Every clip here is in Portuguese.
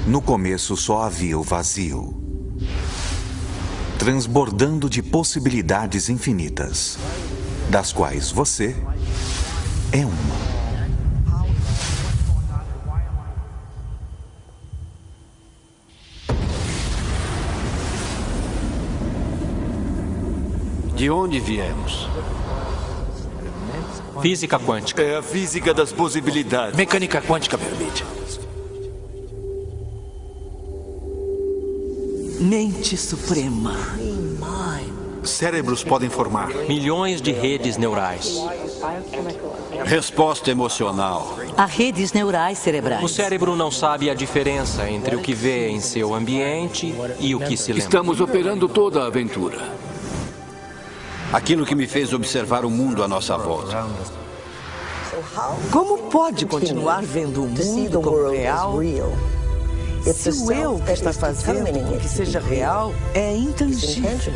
No começo só havia o vazio, transbordando de possibilidades infinitas, das quais você é uma. De onde viemos? Física quântica. É a física das possibilidades. Mecânica quântica permite. Mente suprema. Cérebros podem formar Milhões de redes neurais. Resposta emocional. Há redes neurais cerebrais. O cérebro não sabe a diferença entre o que vê em seu ambiente e o que se lembra. Estamos operando toda a aventura. Aquilo que me fez observar o mundo à nossa volta. Como pode continuar vendo o mundo como real se o eu que está fazendo com que seja real é intangível?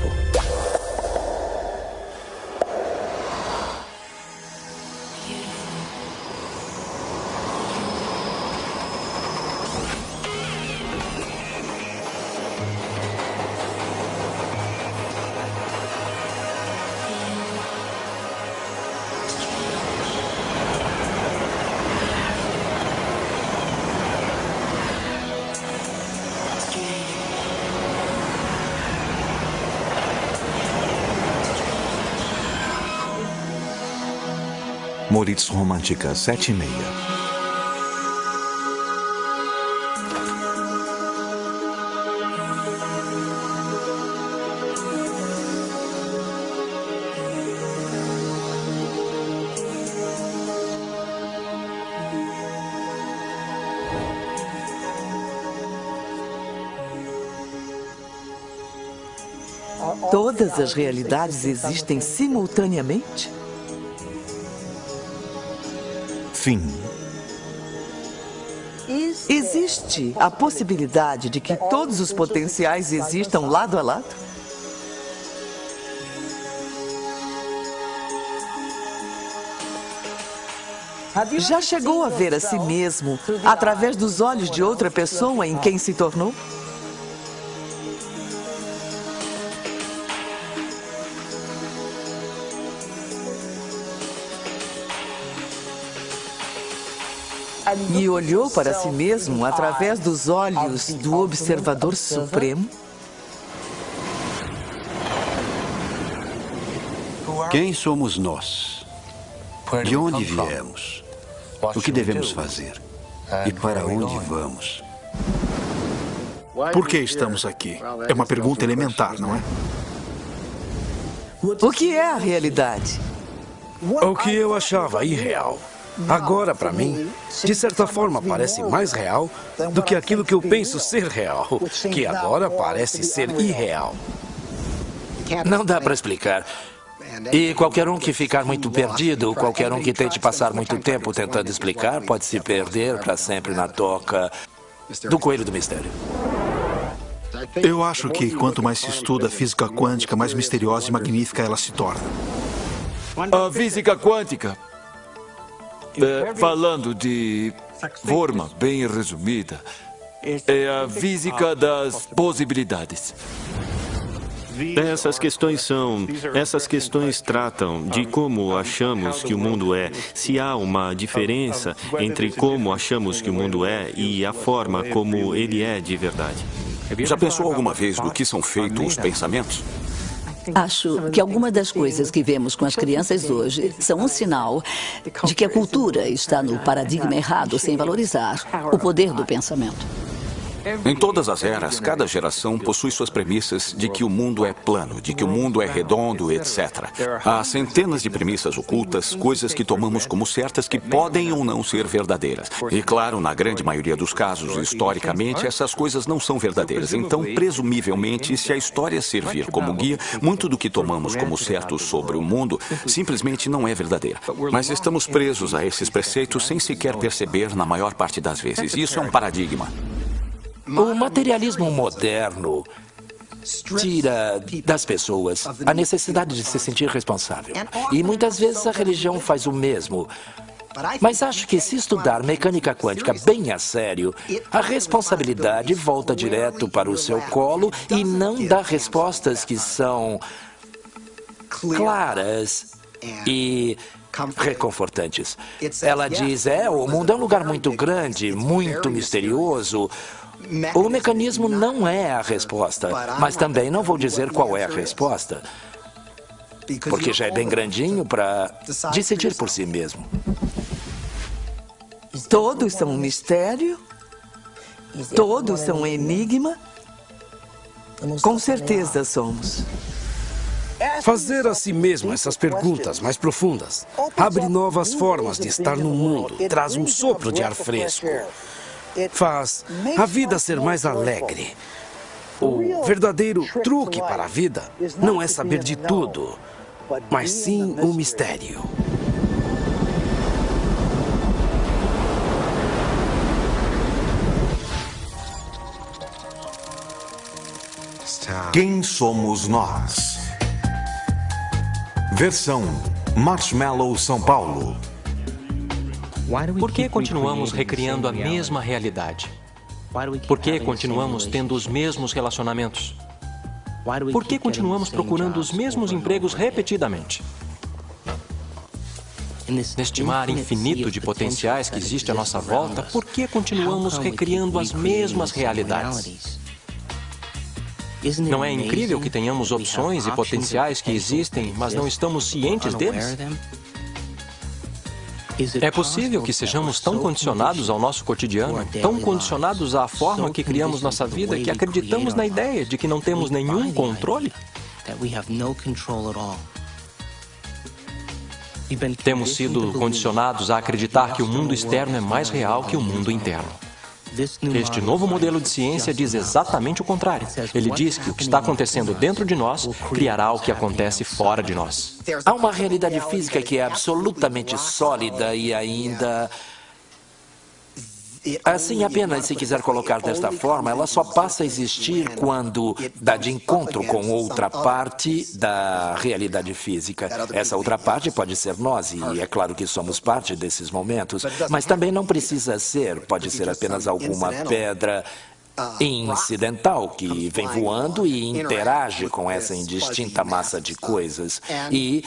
Moritz Romântica 7:30. Todas as realidades existem simultaneamente? Fim. Existe a possibilidade de que todos os potenciais existam lado a lado? Já chegou a ver a si mesmo através dos olhos de outra pessoa em quem se tornou? E olhou para si mesmo através dos olhos do Observador Supremo? Quem somos nós? De onde viemos? O que devemos fazer? E para onde vamos? Por que estamos aqui? É uma pergunta elementar, não é? O que é a realidade? O que eu achava irreal. Agora, para mim, de certa forma parece mais real do que aquilo que eu penso ser real, que agora parece ser irreal. Não dá para explicar. E qualquer um que ficar muito perdido, qualquer um que tente passar muito tempo tentando explicar, pode se perder para sempre na toca do coelho do mistério. Eu acho que quanto mais se estuda a física quântica, mais misteriosa e magnífica ela se torna. A física quântica, falando de forma bem resumida, é a física das possibilidades. Essas questões tratam de como achamos que o mundo é, se há uma diferença entre como achamos que o mundo é e a forma como ele é de verdade. Já pensou alguma vez do que são feitos os pensamentos? Acho que algumas das coisas que vemos com as crianças hoje são um sinal de que a cultura está no paradigma errado, sem valorizar o poder do pensamento. Em todas as eras, cada geração possui suas premissas de que o mundo é plano, de que o mundo é redondo, etc. Há centenas de premissas ocultas, coisas que tomamos como certas que podem ou não ser verdadeiras. E claro, na grande maioria dos casos, historicamente, essas coisas não são verdadeiras. Então, presumivelmente, se a história servir como guia, muito do que tomamos como certo sobre o mundo simplesmente não é verdadeira. Mas estamos presos a esses preceitos sem sequer perceber na maior parte das vezes. Isso é um paradigma. O materialismo moderno tira das pessoas a necessidade de se sentir responsável. E muitas vezes a religião faz o mesmo. Mas acho que se estudar mecânica quântica bem a sério, a responsabilidade volta direto para o seu colo e não dá respostas que são claras e reconfortantes. Ela diz, o mundo é um lugar muito grande, muito misterioso. O mecanismo não é a resposta, mas também não vou dizer qual é a resposta, porque já é bem grandinho para decidir por si mesmo. Todos são um mistério? Todos são um enigma? Com certeza somos. Fazer a si mesmo essas perguntas mais profundas abre novas formas de estar no mundo, traz um sopro de ar fresco, faz a vida ser mais alegre. O verdadeiro truque para a vida não é saber de tudo, mas sim o mistério. Quem somos nós? Versão Marshmallow São Paulo. Por que continuamos recriando a mesma realidade? Por que continuamos tendo os mesmos relacionamentos? Por que continuamos procurando os mesmos empregos repetidamente? Neste mar infinito de potenciais que existe à nossa volta, por que continuamos recriando as mesmas realidades? Não é incrível que tenhamos opções e potenciais que existem, mas não estamos cientes deles? É possível que sejamos tão condicionados ao nosso cotidiano, tão condicionados à forma que criamos nossa vida, que acreditamos na ideia de que não temos nenhum controle? Temos sido condicionados a acreditar que o mundo externo é mais real que o mundo interno. Este novo modelo de ciência diz exatamente o contrário. Ele diz que o que está acontecendo dentro de nós criará o que acontece fora de nós. Há uma realidade física que é absolutamente sólida e ainda... Assim, apenas se quiser colocar desta forma, ela só passa a existir quando dá de encontro com outra parte da realidade física. Essa outra parte pode ser nós, e é claro que somos parte desses momentos, mas também não precisa ser, pode ser apenas alguma pedra incidental que vem voando e interage com essa indistinta massa de coisas. E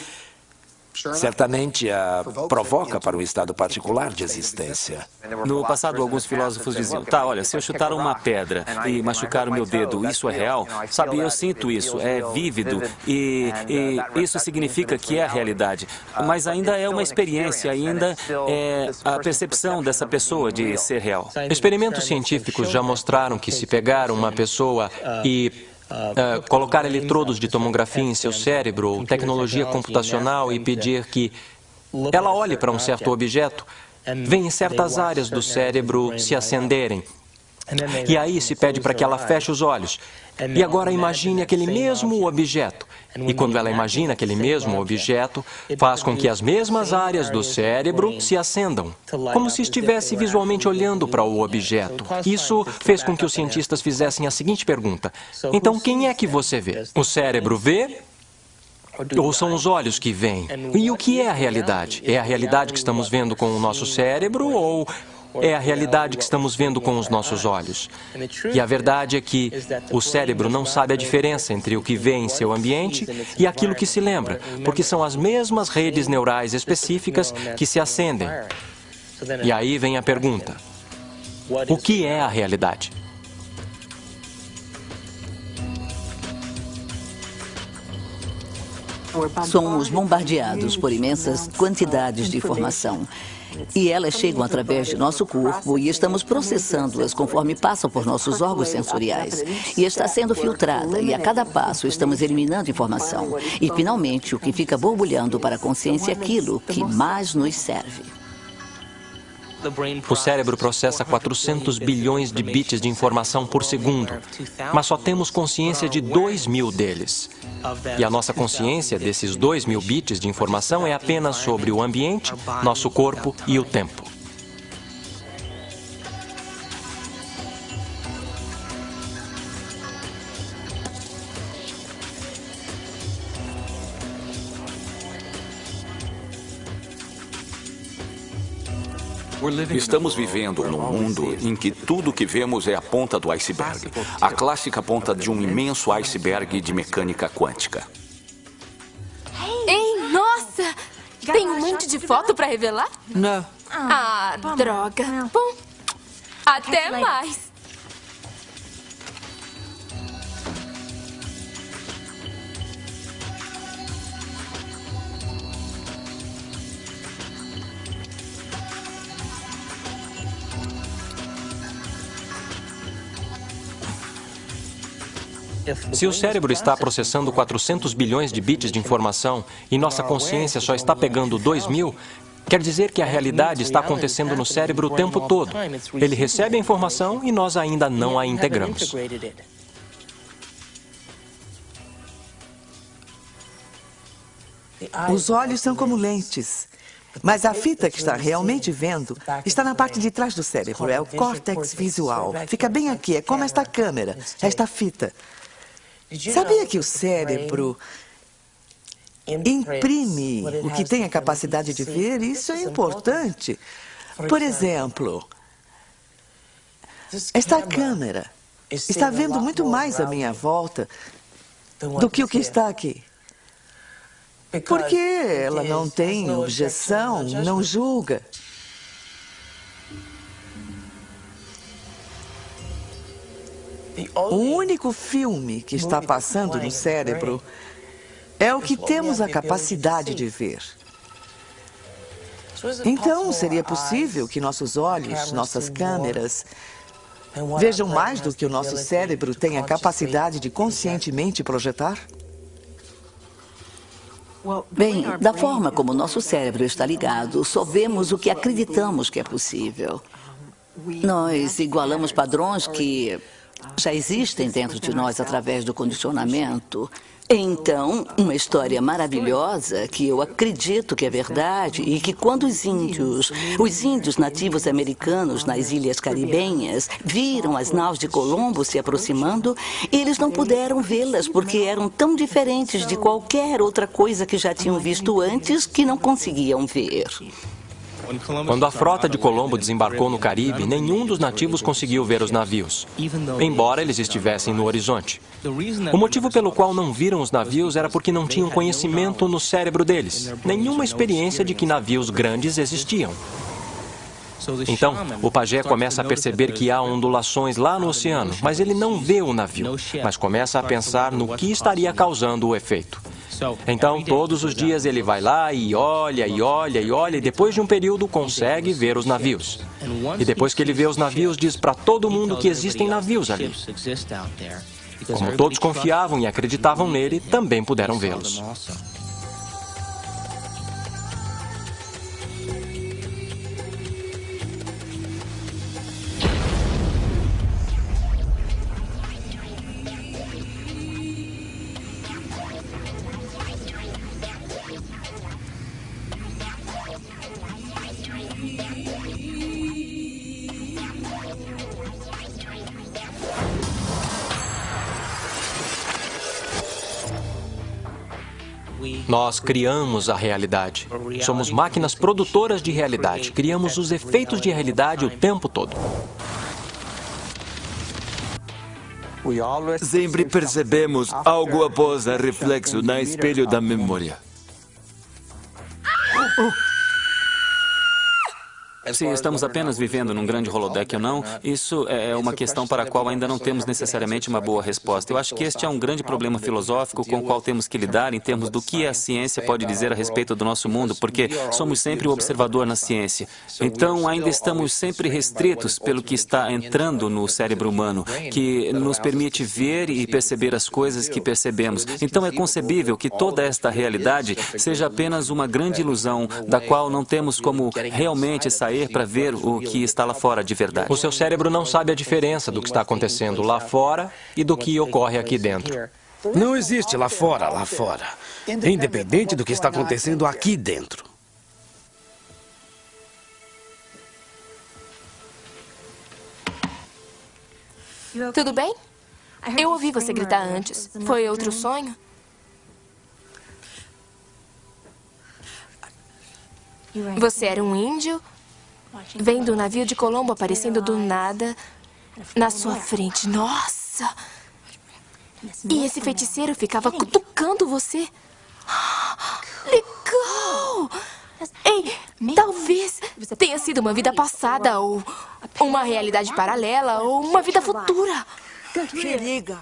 certamente a provoca para um estado particular de existência. No passado, alguns filósofos diziam, olha, se eu chutar uma pedra e machucar o meu dedo, isso é real? Sabe, eu sinto isso, é vívido e isso significa que é a realidade. Mas ainda é uma experiência, ainda é a percepção dessa pessoa de ser real. Experimentos científicos já mostraram que se pegar uma pessoa e colocar eletrodos de tomografia em seu cérebro ou tecnologia computacional e pedir que ela olhe para um certo objeto, vem certas áreas do cérebro se acenderem. E aí se pede para que ela feche os olhos. E agora imagine aquele mesmo objeto. E quando ela imagina aquele mesmo objeto, faz com que as mesmas áreas do cérebro se acendam, como se estivesse visualmente olhando para o objeto. Isso fez com que os cientistas fizessem a seguinte pergunta: então, quem é que você vê? O cérebro vê? Ou são os olhos que veem? E o que é a realidade? É a realidade que estamos vendo com o nosso cérebro ou é a realidade que estamos vendo com os nossos olhos? E a verdade é que o cérebro não sabe a diferença entre o que vê em seu ambiente e aquilo que se lembra, porque são as mesmas redes neurais específicas que se acendem. E aí vem a pergunta: o que é a realidade? Somos bombardeados por imensas quantidades de informação. E elas chegam através de nosso corpo e estamos processando-as conforme passam por nossos órgãos sensoriais. E está sendo filtrada e a cada passo estamos eliminando informação. E finalmente o que fica borbulhando para a consciência é aquilo que mais nos serve. O cérebro processa 400 bilhões de bits de informação por segundo, mas só temos consciência de 2.000 deles. E a nossa consciência desses 2.000 bits de informação é apenas sobre o ambiente, nosso corpo e o tempo. Estamos vivendo num mundo em que tudo que vemos é a ponta do iceberg. A clássica ponta de um imenso iceberg de mecânica quântica. Ei, nossa! Tem um monte de foto para revelar? Não. Ah, droga. Bom, até mais. Se o cérebro está processando 400 bilhões de bits de informação e nossa consciência só está pegando 2.000, quer dizer que a realidade está acontecendo no cérebro o tempo todo. Ele recebe a informação e nós ainda não a integramos. Os olhos são como lentes. Mas a fita que está realmente vendo está na parte de trás do cérebro. É o córtex visual. Fica bem aqui. É como esta câmera, esta fita. Sabia que o cérebro imprime o que tem a capacidade de ver? Isso é importante. Por exemplo, esta câmera está vendo muito mais à minha volta do que o que está aqui. Porque ela não tem objeção, não julga. O único filme que está passando no cérebro é o que temos a capacidade de ver. Então, seria possível que nossos olhos, nossas câmeras, vejam mais do que o nosso cérebro tem a capacidade de conscientemente projetar? Bem, da forma como nosso cérebro está ligado, só vemos o que acreditamos que é possível. Nós igualamos padrões que já existem dentro de nós através do condicionamento. Então, uma história maravilhosa que eu acredito que é verdade e que quando os índios nativos americanos nas ilhas caribenhas viram as naus de Colombo se aproximando, eles não puderam vê-las porque eram tão diferentes de qualquer outra coisa que já tinham visto antes que não conseguiam ver. Quando a frota de Colombo desembarcou no Caribe, nenhum dos nativos conseguiu ver os navios, embora eles estivessem no horizonte. O motivo pelo qual não viram os navios era porque não tinham conhecimento no cérebro deles, nenhuma experiência de que navios grandes existiam. Então, o pajé começa a perceber que há ondulações lá no oceano, mas ele não vê o navio, mas começa a pensar no que estaria causando o efeito. Então, todos os dias ele vai lá e olha, e olha, e olha, e depois de um período consegue ver os navios. E depois que ele vê os navios, diz para todo mundo que existem navios ali. Como todos confiavam e acreditavam nele, também puderam vê-los. Nós criamos a realidade. Somos máquinas produtoras de realidade. Criamos os efeitos de realidade o tempo todo. Sempre percebemos algo após o reflexo no espelho da memória. Se estamos apenas vivendo num grande holodeck ou não, isso é uma questão para a qual ainda não temos necessariamente uma boa resposta. Eu acho que este é um grande problema filosófico com o qual temos que lidar em termos do que a ciência pode dizer a respeito do nosso mundo, porque somos sempre o observador na ciência. Então, ainda estamos sempre restritos pelo que está entrando no cérebro humano, que nos permite ver e perceber as coisas que percebemos. Então, é concebível que toda esta realidade seja apenas uma grande ilusão da qual não temos como realmente sair para ver o que está lá fora de verdade. O seu cérebro não sabe a diferença do que está acontecendo lá fora e do que ocorre aqui dentro. Não existe lá fora, independente do que está acontecendo aqui dentro. Tudo bem? Eu ouvi você gritar antes. Foi outro sonho? Você era um índio vendo um navio de Colombo aparecendo do nada na sua frente. Nossa! E esse feiticeiro ficava cutucando você. Legal! Ei, talvez tenha sido uma vida passada, ou uma realidade paralela, ou uma vida futura. Se liga.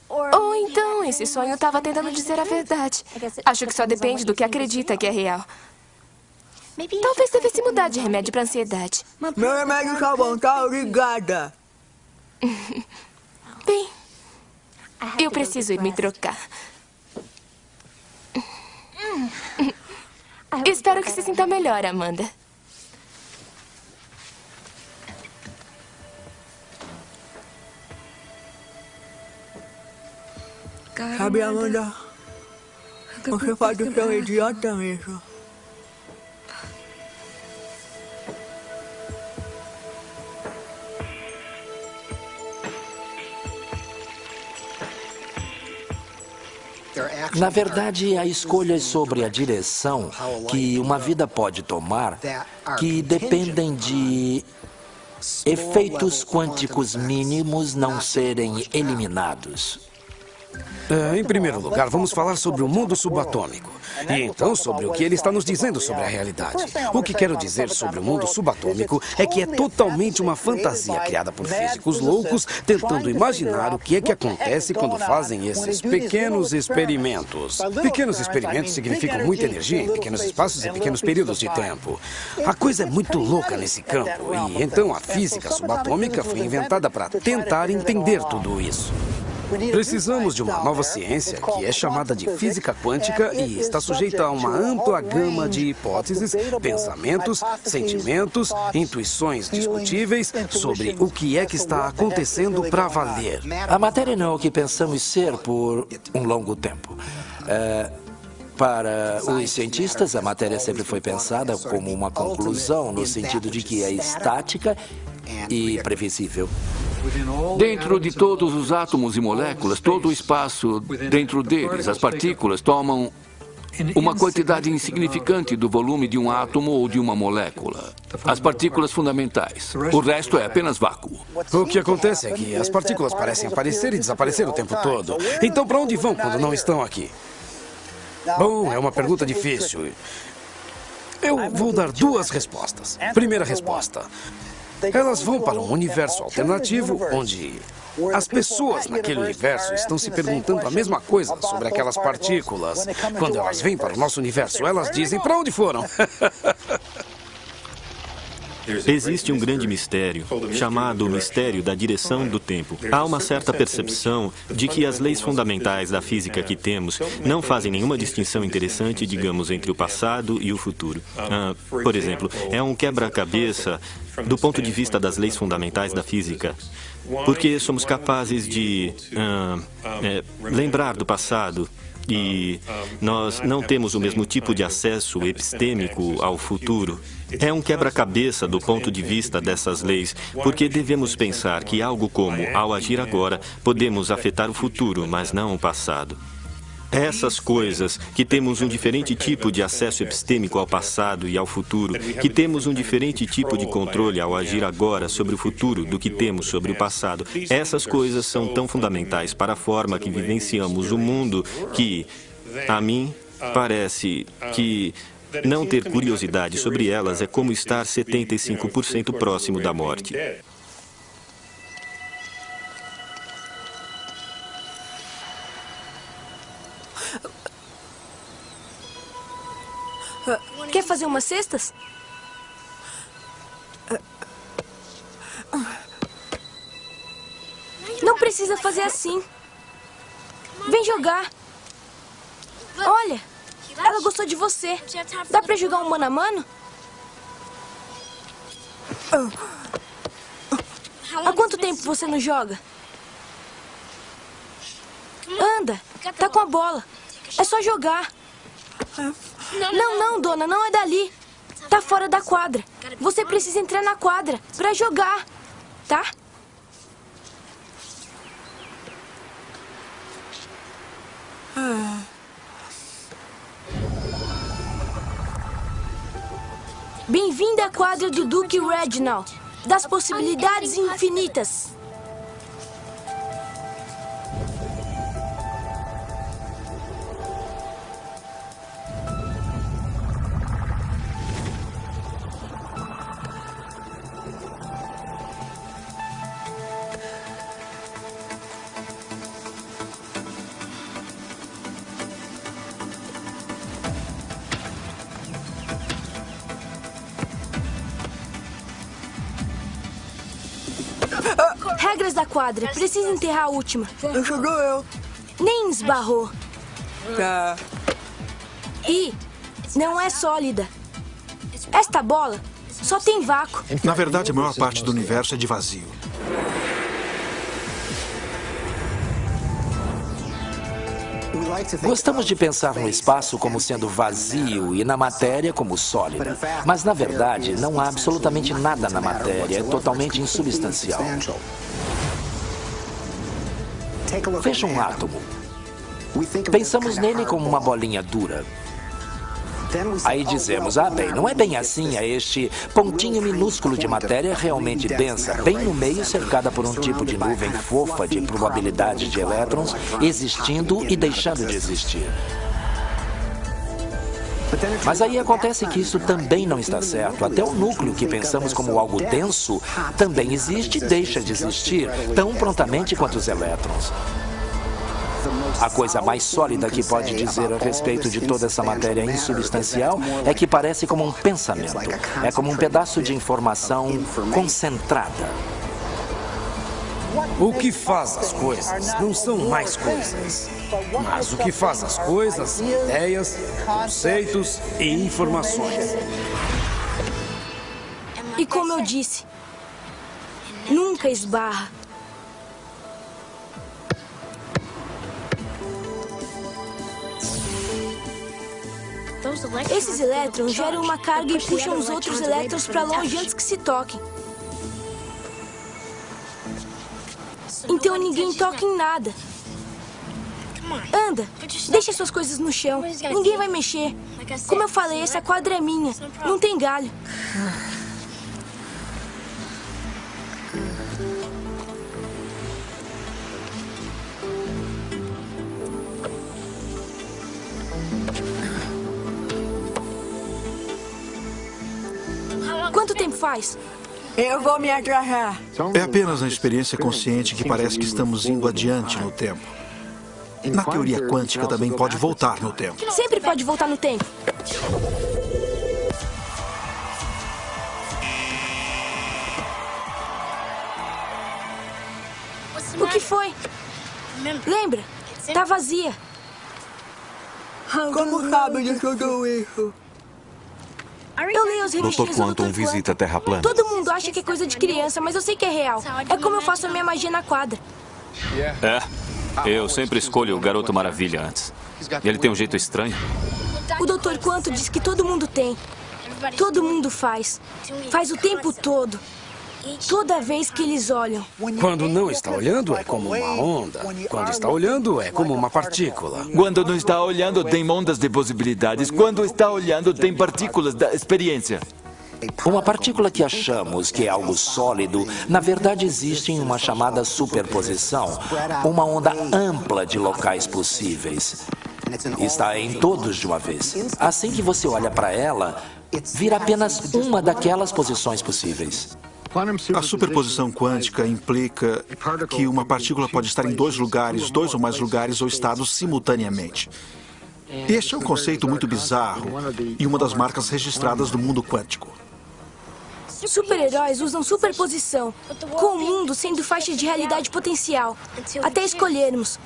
Ou então esse sonho estava tentando dizer a verdade. Acho que só depende do que acredita que é real. Talvez devesse mudar de remédio para ansiedade. Meu remédio tá bom, tá? Obrigada. Bem, eu preciso ir me trocar. Espero que se sinta melhor, Amanda. Sabe, Amanda, você pode ser um idiota mesmo. Na verdade, há escolhas sobre a direção que uma vida pode tomar que dependem de efeitos quânticos mínimos não serem eliminados. Em primeiro lugar, vamos falar sobre o mundo subatômico. E então sobre o que ele está nos dizendo sobre a realidade. O que quero dizer sobre o mundo subatômico é que é totalmente uma fantasia criada por físicos loucos tentando imaginar o que é que acontece quando fazem esses pequenos experimentos. Pequenos experimentos significam muita energia em pequenos espaços e pequenos períodos de tempo. A coisa é muito louca nesse campo. E então a física subatômica foi inventada para tentar entender tudo isso. Precisamos de uma nova ciência que é chamada de física quântica e está sujeita a uma ampla gama de hipóteses, pensamentos, sentimentos, intuições discutíveis sobre o que é que está acontecendo para valer. A matéria não é o que pensamos ser por um longo tempo. Para os cientistas, a matéria sempre foi pensada como uma conclusão, no sentido de que é estática e previsível. Dentro de todos os átomos e moléculas, todo o espaço dentro deles, as partículas tomam uma quantidade insignificante do volume de um átomo ou de uma molécula. As partículas fundamentais. O resto é apenas vácuo. O que acontece é que as partículas parecem aparecer e desaparecer o tempo todo. Então, para onde vão quando não estão aqui? Bom, é uma pergunta difícil. Eu vou dar duas respostas. Primeira resposta. Elas vão para um universo alternativo onde as pessoas naquele universo estão se perguntando a mesma coisa sobre aquelas partículas. Quando elas vêm para o nosso universo, elas dizem para onde foram. Existe um grande mistério, chamado o mistério da direção do tempo. Há uma certa percepção de que as leis fundamentais da física que temos não fazem nenhuma distinção interessante, digamos, entre o passado e o futuro. Por exemplo, é um quebra-cabeça do ponto de vista das leis fundamentais da física, porque somos capazes de lembrar do passado. E nós não temos o mesmo tipo de acesso epistêmico ao futuro. É um quebra-cabeça do ponto de vista dessas leis, porque devemos pensar que algo como, ao agir agora, podemos afetar o futuro, mas não o passado. Essas coisas, que temos um diferente tipo de acesso epistêmico ao passado e ao futuro, que temos um diferente tipo de controle ao agir agora sobre o futuro do que temos sobre o passado, essas coisas são tão fundamentais para a forma que vivenciamos o mundo que, a mim, parece que não ter curiosidade sobre elas é como estar 75% próximo da morte. Quer fazer umas cestas? Não precisa fazer assim. Vem jogar. Olha, ela gostou de você. Dá pra jogar um mano a mano? Há quanto tempo você não joga? Anda, tá com a bola. É só jogar. Não, dona, não é dali. Tá fora da quadra. Você precisa entrar na quadra pra jogar, tá? Bem-vindo à quadra do Duque Reginald, das possibilidades infinitas. Regras da quadra. Precisa enterrar a última. Ajudou eu. Nem esbarrou. Tá. E não é sólida. Esta bola só tem vácuo. Na verdade, a maior parte do universo é de vazio. Gostamos de pensar no espaço como sendo vazio e na matéria como sólida. Mas, na verdade, não há absolutamente nada na matéria. É totalmente insubstancial. Veja um átomo. Pensamos nele como uma bolinha dura. Aí dizemos, bem, não é bem assim, é este pontinho minúsculo de matéria realmente densa, bem no meio, cercada por um tipo de nuvem fofa de probabilidade de elétrons, existindo e deixando de existir. Mas aí acontece que isso também não está certo. Até o núcleo que pensamos como algo denso também existe e deixa de existir, tão prontamente quanto os elétrons. A coisa mais sólida que pode dizer a respeito de toda essa matéria insubstancial é que parece como um pensamento. É como um pedaço de informação concentrada. O que faz as coisas não são mais coisas, mas o que faz as coisas, ideias, conceitos e informações. E como eu disse, nunca esbarra. Esses elétrons geram uma carga e puxam os outros elétrons para longe antes que se toquem. Então ninguém toca em nada. Anda, deixa suas coisas no chão. Ninguém vai mexer. Como eu falei, essa quadra é minha. Não tem galho. Quanto tempo faz? Eu vou me agarrar. É apenas na experiência consciente que parece que estamos indo adiante no tempo. Na teoria quântica também pode voltar no tempo. Sempre pode voltar no tempo. O que foi? Lembra? Tá vazia. Como sabe de tudo isso? Eu leio as revistinhas Dr. Quantum visita a Terra plana. Todo mundo acha que é coisa de criança, mas eu sei que é real. É como eu faço a minha magia na quadra. Eu sempre escolho o Garoto Maravilha antes. Ele tem um jeito estranho. O Dr. Quantum diz que todo mundo tem. Todo mundo faz. Faz o tempo todo. Toda vez que eles olham. Quando não está olhando, é como uma onda. Quando está olhando, é como uma partícula. Quando não está olhando, tem ondas de possibilidades. Quando está olhando, tem partículas da experiência. Uma partícula que achamos que é algo sólido, na verdade existe em uma chamada superposição, uma onda ampla de locais possíveis. Está em todos de uma vez. Assim que você olha para ela, vira apenas uma daquelas posições possíveis. A superposição quântica implica que uma partícula pode estar em dois lugares, dois ou mais lugares ou estados simultaneamente. Este é um conceito muito bizarro e uma das marcas registradas do mundo quântico. Super-heróis usam superposição, com o mundo sendo faixa de realidade potencial, até escolhermos.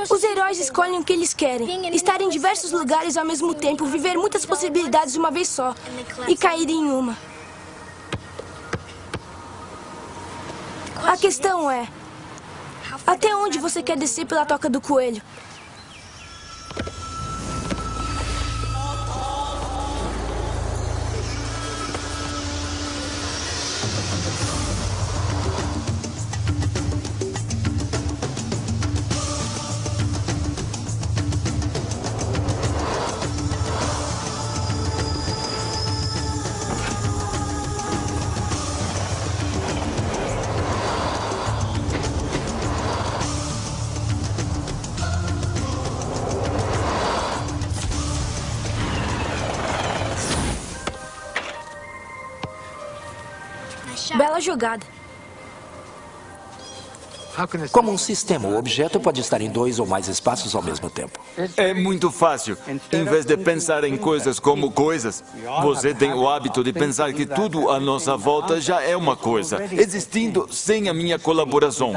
Os heróis escolhem o que eles querem, estar em diversos lugares ao mesmo tempo, viver muitas possibilidades de uma vez só e cair em uma. A questão é, até onde você quer descer pela toca do coelho? Bela jogada. Como um sistema, o objeto pode estar em 2 ou mais espaços ao mesmo tempo. É muito fácil. Em vez de pensar em coisas como coisas, você tem o hábito de pensar que tudo à nossa volta já é uma coisa, existindo sem a minha colaboração,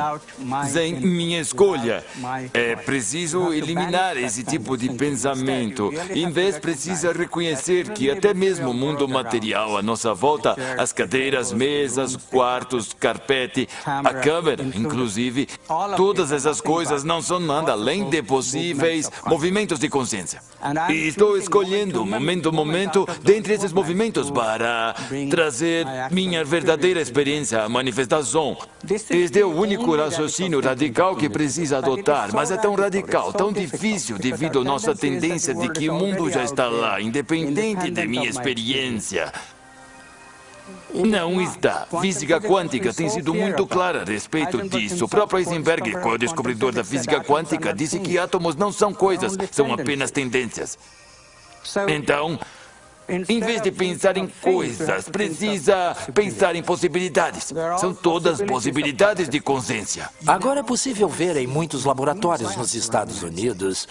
sem minha escolha. É preciso eliminar esse tipo de pensamento. Em vez, precisa reconhecer que até mesmo o mundo material à nossa volta, as cadeiras, mesas, quartos, carpete, a câmera, inclusive, todas essas coisas não são nada além de possíveis movimentos de consciência. E estou escolhendo, momento a momento, dentre esses movimentos para trazer minha verdadeira experiência à manifestação. Este é o único raciocínio radical que precisa adotar, mas é tão radical, tão difícil devido à nossa tendência de que o mundo já está lá, independente de minha experiência. Não está. Física quântica tem sido muito clara a respeito disso. O próprio Heisenberg, que é o descobridor da física quântica, disse que átomos não são coisas, são apenas tendências. Então, em vez de pensar em coisas, precisa pensar em possibilidades. São todas possibilidades de consciência. Agora é possível ver em muitos laboratórios nos Estados Unidos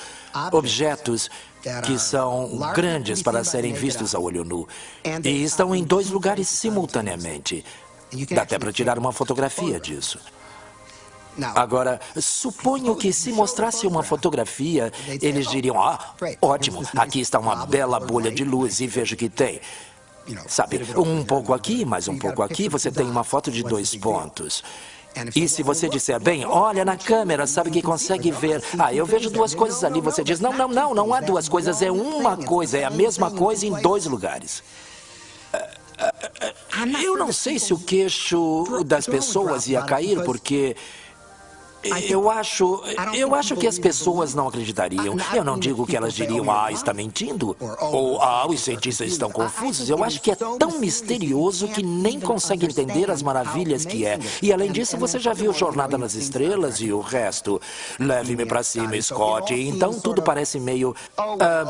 objetos que são grandes para serem vistos a olho nu e estão em 2 lugares simultaneamente. Dá até para tirar uma fotografia disso. Agora, suponho que se mostrasse uma fotografia, eles diriam, ótimo, aqui está uma bela bolha de luz e veja que tem. Sabe, um pouco aqui, mais um pouco aqui, você tem uma foto de 2 pontos. E se você disser, bem, olha na câmera, sabe que consegue ver. Eu vejo 2 coisas ali. Você diz, não há 2 coisas, é uma coisa, é a mesma coisa em 2 lugares. Eu não sei se o queixo das pessoas ia cair, porque eu acho que as pessoas não acreditariam. Eu não digo que elas diriam, está mentindo, ou os cientistas estão confusos. Eu acho que é tão misterioso que nem consegue entender as maravilhas que é. E além disso, você já viu Jornada nas Estrelas e o resto. Leve-me para cima, Scott. Então tudo parece meio...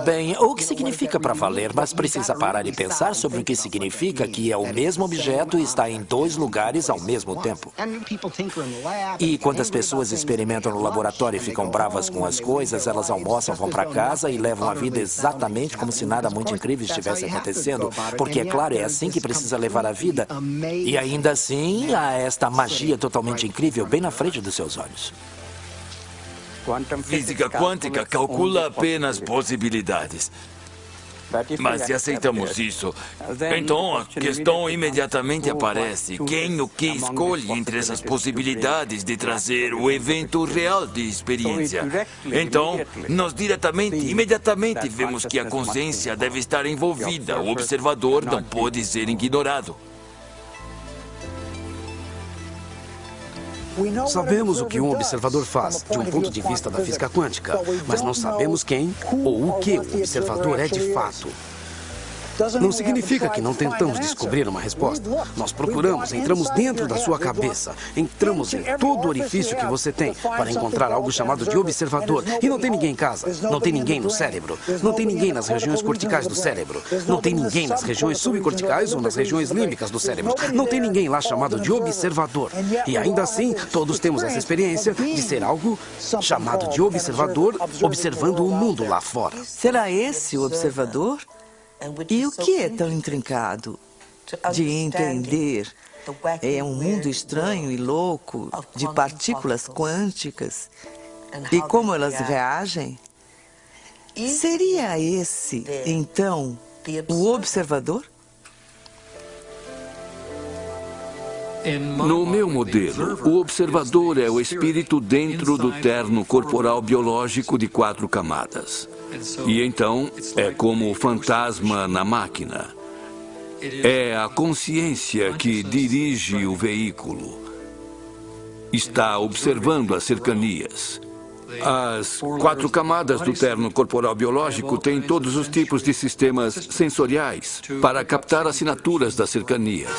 bem, o que significa para valer, mas precisa parar e pensar sobre o que significa que é o mesmo objeto e está em 2 lugares ao mesmo tempo. E quando as pessoas experimentam no laboratório e ficam bravas com as coisas, elas almoçam, vão para casa e levam a vida exatamente como se nada muito incrível estivesse acontecendo, porque, é claro, é assim que precisa levar a vida. E ainda assim, há esta magia totalmente incrível bem na frente dos seus olhos. Física quântica calcula apenas possibilidades. Mas se aceitamos isso, então a questão imediatamente aparece. Quem o que escolhe entre essas possibilidades de trazer o evento real de experiência? Então, nós imediatamente vemos que a consciência deve estar envolvida. O observador não pode ser ignorado. Sabemos o que um observador faz, de um ponto de vista da física quântica, mas não sabemos quem ou o que o observador é de fato. Não significa que não tentamos descobrir uma resposta. Nós procuramos, entramos dentro da sua cabeça, entramos em todo o orifício que você tem para encontrar algo chamado de observador. E não tem ninguém em casa, não tem ninguém no cérebro, não tem ninguém nas regiões corticais do cérebro, não tem ninguém nas regiões subcorticais ou nas regiões límbicas do cérebro. Não tem ninguém lá chamado de observador. E ainda assim, todos temos essa experiência de ser algo chamado de observador, observando o mundo lá fora. Será esse o observador? E o que é tão intrincado de entender? É um mundo estranho e louco de partículas quânticas e como elas reagem? Seria esse, então, o observador? No meu modelo, o observador é o espírito dentro do terno corporal biológico de 4 camadas. E então, é como o fantasma na máquina. É a consciência que dirige o veículo. Está observando as cercanias. As 4 camadas do terno corporal biológico têm todos os tipos de sistemas sensoriais para captar assinaturas das cercanias.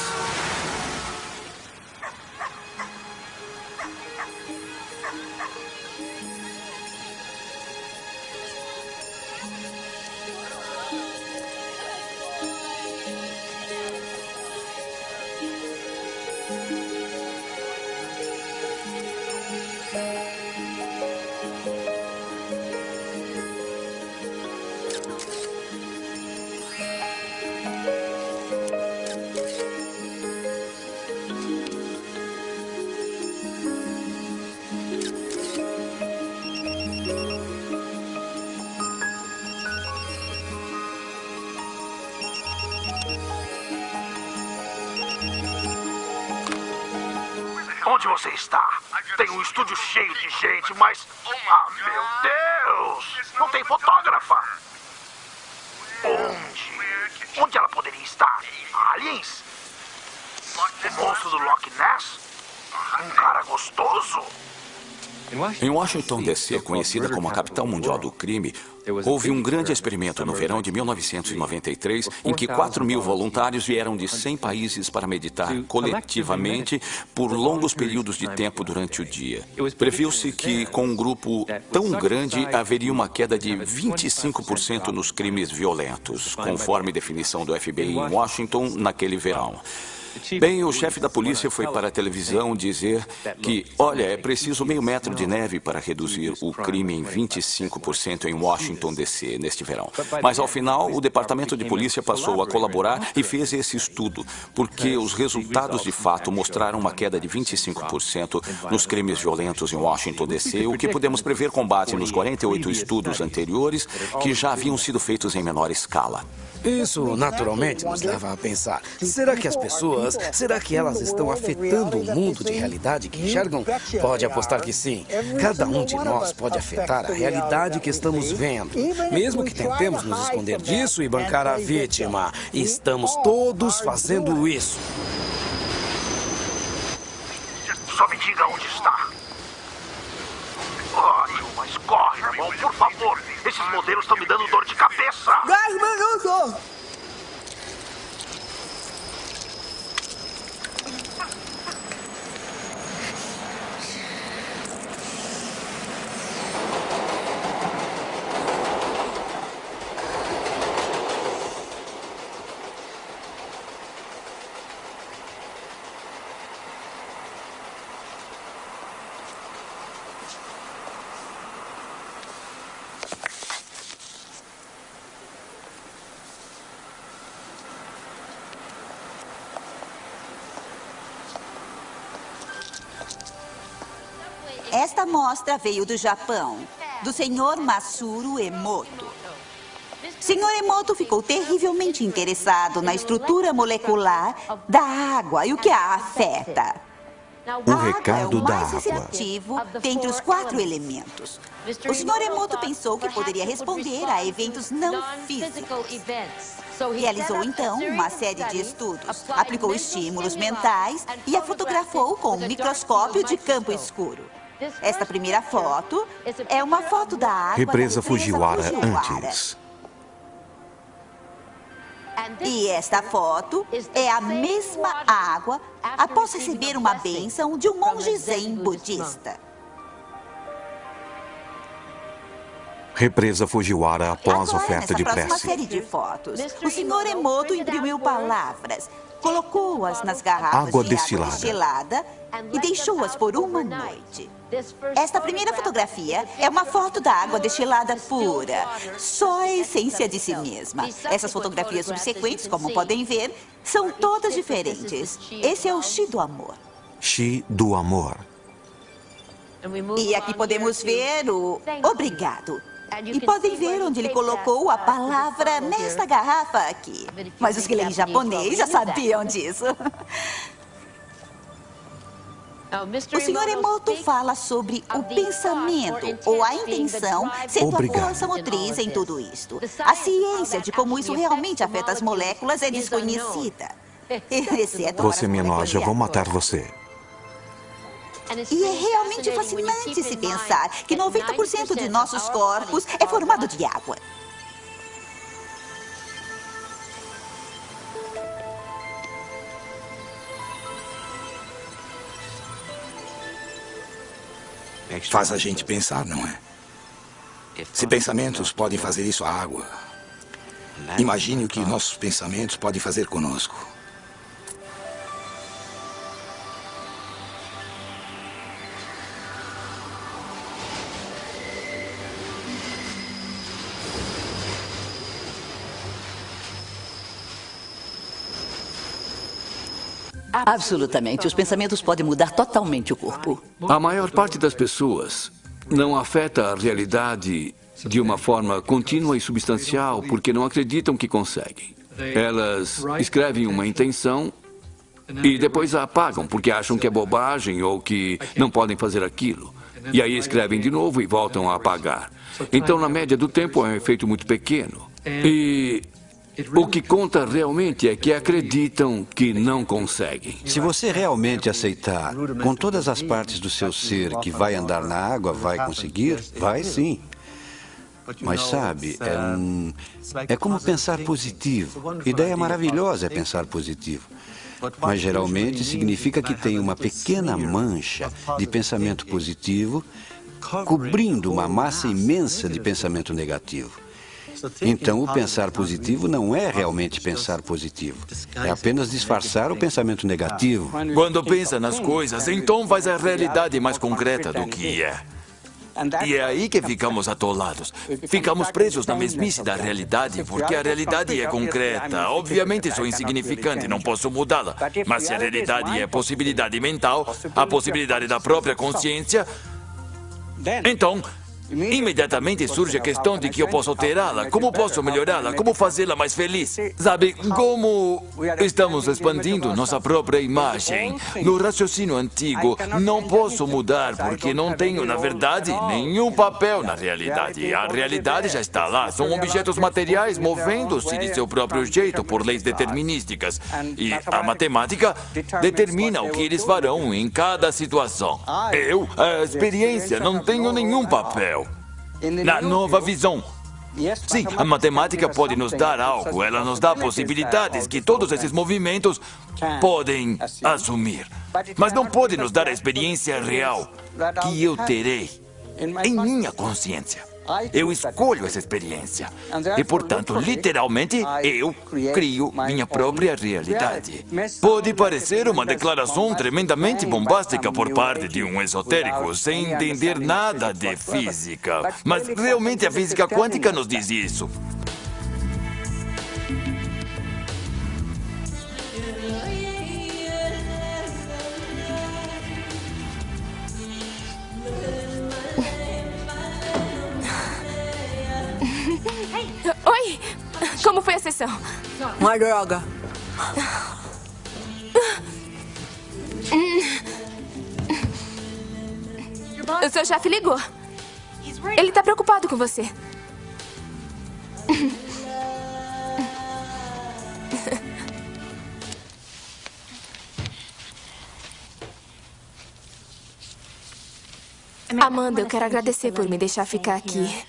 Onde você está? Tem um estúdio cheio de gente, mas... Ah, meu Deus! Não tem fotógrafa! Onde? Onde ela poderia estar? Aliens? O monstro do Loch Ness? Um cara gostoso? Em Washington, D.C., conhecida como a capital mundial do crime, houve um grande experimento no verão de 1993, em que 4.000 voluntários vieram de 100 países para meditar coletivamente por longos períodos de tempo durante o dia. Previu-se que, com um grupo tão grande, haveria uma queda de 25% nos crimes violentos, conforme definição do FBI em Washington naquele verão. Bem, o chefe da polícia foi para a televisão dizer que, olha, é preciso meio metro de neve para reduzir o crime em 25% em Washington, D.C., neste verão. Mas, ao final, o departamento de polícia passou a colaborar e fez esse estudo, porque os resultados de fato mostraram uma queda de 25% nos crimes violentos em Washington, D.C., o que podemos prever com base nos 48 estudos anteriores que já haviam sido feitos em menor escala. Isso, naturalmente, nos leva a pensar, será que elas estão afetando o mundo de realidade que enxergam? Pode apostar que sim. Cada um de nós pode afetar a realidade que estamos vendo. Mesmo que tentemos nos esconder disso e bancar a vítima. Estamos todos fazendo isso. Só me diga onde está. Ótimo, mas corre, irmão, por favor. Esses modelos estão me dando dor de cabeça. 10 minutos! Esta mostra veio do Japão, do Sr. Masaru Emoto. Sr. Emoto ficou terrivelmente interessado na estrutura molecular da água e o que a afeta. O recado da A água é o mais água. receptivo dentre os 4 elementos. O Sr. Emoto pensou que poderia responder a eventos não físicos. Realizou, então, uma série de estudos, aplicou estímulos mentais e a fotografou com um microscópio de campo escuro. Esta primeira foto é uma foto da água Represa da Fujiwara antes. E esta foto é a mesma água após receber uma bênção de um monge zen budista. Represa Fujiwara após Agora, oferta nessa de próxima prece. série de fotos, o Sr. Emoto imprimiu palavras, colocou-as nas garrafas Água de destilada. água destilada e deixou-as por uma noite. Esta primeira fotografia é uma foto da água destilada pura, só a essência de si mesma. Essas fotografias subsequentes, como podem ver, são todas diferentes. Esse é o Chi do amor. Chi do amor. E aqui podemos ver o obrigado. E podem ver onde ele colocou a palavra nesta garrafa aqui. Mas os que leem japonês já sabiam disso. O Sr. Emoto fala sobre o pensamento ou a intenção sendo Obrigado. a força motriz em tudo isto. A ciência de como isso realmente afeta as moléculas é desconhecida. Exceto para Você as me enoja, vou matar moléculas. você. E é realmente fascinante se pensar que 90% de nossos corpos é formado de água. Faz a gente pensar, não é? Se pensamentos podem fazer isso à água, imagine o que nossos pensamentos podem fazer conosco. Absolutamente. Os pensamentos podem mudar totalmente o corpo. A maior parte das pessoas não afeta a realidade de uma forma contínua e substancial porque não acreditam que conseguem. Elas escrevem uma intenção e depois a apagam porque acham que é bobagem ou que não podem fazer aquilo. E aí escrevem de novo e voltam a apagar. Então, na média do tempo, é um efeito muito pequeno. E o que conta realmente é que acreditam que não conseguem. Se você realmente aceitar, com todas as partes do seu ser, que vai andar na água, vai conseguir? Vai sim. Mas sabe, é como pensar positivo. Ideia maravilhosa é pensar positivo. Mas geralmente significa que tem uma pequena mancha de pensamento positivo cobrindo uma massa imensa de pensamento negativo. Então, o pensar positivo não é realmente pensar positivo. É apenas disfarçar o pensamento negativo. Quando pensa nas coisas, então faz a realidade mais concreta do que é. E é aí que ficamos atolados. Ficamos presos na mesmice da realidade, porque a realidade é concreta. Obviamente sou insignificante, não posso mudá-la. Mas se a realidade é possibilidade mental, a possibilidade da própria consciência, então, imediatamente surge a questão de que eu posso alterá-la, como posso melhorá-la, como fazê-la mais feliz. Sabe, como estamos expandindo nossa própria imagem. No raciocínio antigo, não posso mudar porque não tenho, na verdade, nenhum papel na realidade. A realidade já está lá, são objetos materiais movendo-se de seu próprio jeito por leis determinísticas. E a matemática determina o que eles farão em cada situação. Eu, a experiência, não tenho nenhum papel. Na nova visão. Sim, a matemática pode nos dar algo, ela nos dá possibilidades que todos esses movimentos podem assumir. Mas não pode nos dar a experiência real que eu terei em minha consciência. Eu escolho essa experiência. E, portanto, literalmente, eu crio minha própria realidade. Pode parecer uma declaração tremendamente bombástica por parte de um esotérico, sem entender nada de física. Mas, realmente, a física quântica nos diz isso. Oi! Como foi a sessão? Uma droga. O seu chefe ligou. Ele está preocupado com você. Amanda, eu quero agradecer por me deixar ficar aqui.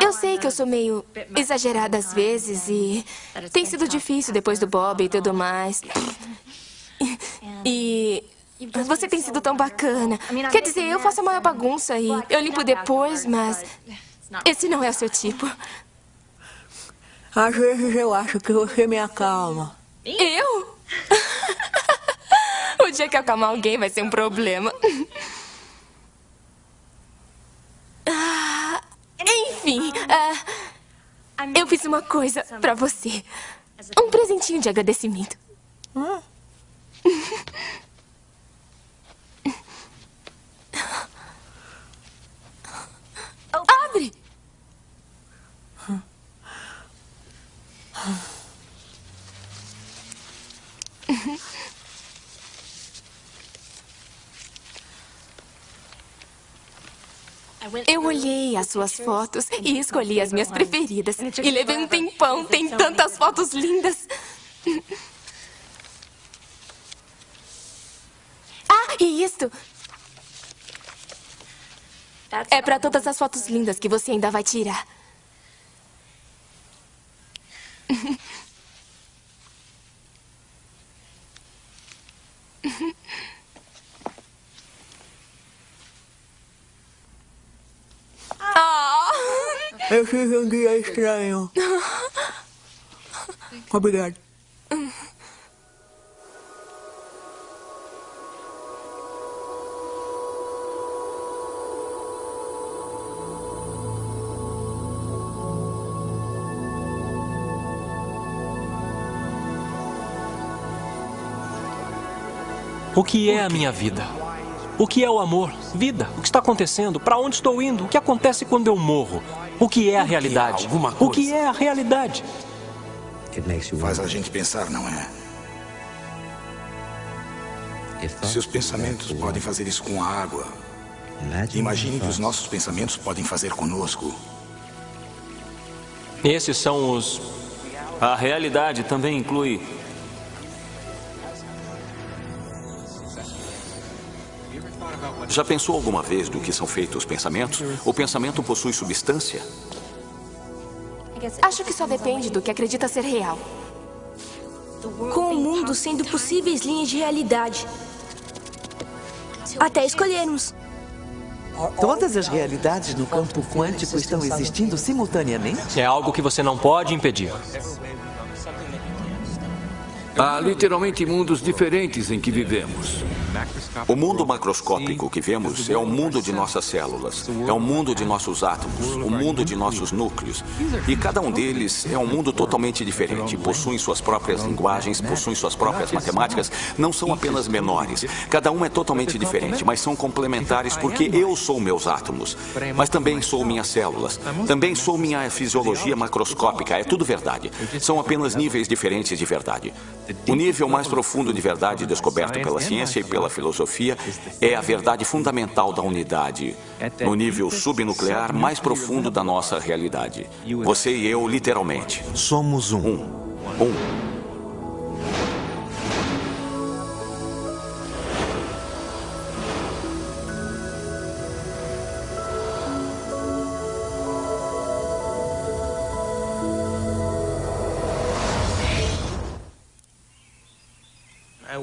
Eu sei que eu sou meio exagerada às vezes e tem sido difícil depois do Bob e tudo mais. E você tem sido tão bacana. Quer dizer, eu faço a maior bagunça e eu limpo depois, mas esse não é o seu tipo. Às vezes eu acho que você me acalma. Eu? O dia que eu acalmar alguém vai ser um problema. Enfim, eu fiz uma coisa pra você. Um presentinho de agradecimento. Abre! Eu olhei as suas fotos e escolhi as minhas preferidas. E levei um tempão, tem tantas fotos lindas. Ah, e isto é para todas as fotos lindas que você ainda vai tirar. Eu tive um dia estranho. Obrigado. O que é a minha vida? O que é o amor? Vida? O que está acontecendo? Para onde estou indo? O que acontece quando eu morro? O que é a realidade? O que é a realidade? Faz a gente pensar, não é? Se os pensamentos podem fazer isso com a água, imagine que os nossos pensamentos podem fazer conosco. Esses são os... A realidade também inclui... Já pensou alguma vez do que são feitos os pensamentos? O pensamento possui substância? Acho que só depende do que acredita ser real. Com o mundo sendo possíveis linhas de realidade. Até escolhermos. Todas as realidades no campo quântico estão existindo simultaneamente? É algo que você não pode impedir. Há literalmente mundos diferentes em que vivemos. O mundo macroscópico que vemos é o mundo de nossas células, é o mundo de nossos átomos, o mundo de nossos núcleos. E cada um deles é um mundo totalmente diferente. Possuem suas próprias linguagens, possuem suas próprias matemáticas. Não são apenas menores. Cada um é totalmente diferente, mas são complementares porque eu sou meus átomos. Mas também sou minhas células. Também sou minha fisiologia macroscópica. É tudo verdade. São apenas níveis diferentes de verdade. O nível mais profundo de verdade descoberto pela ciência e pela filosofia é a verdade fundamental da unidade, no nível subnuclear mais profundo da nossa realidade. Você e eu, literalmente. Somos um.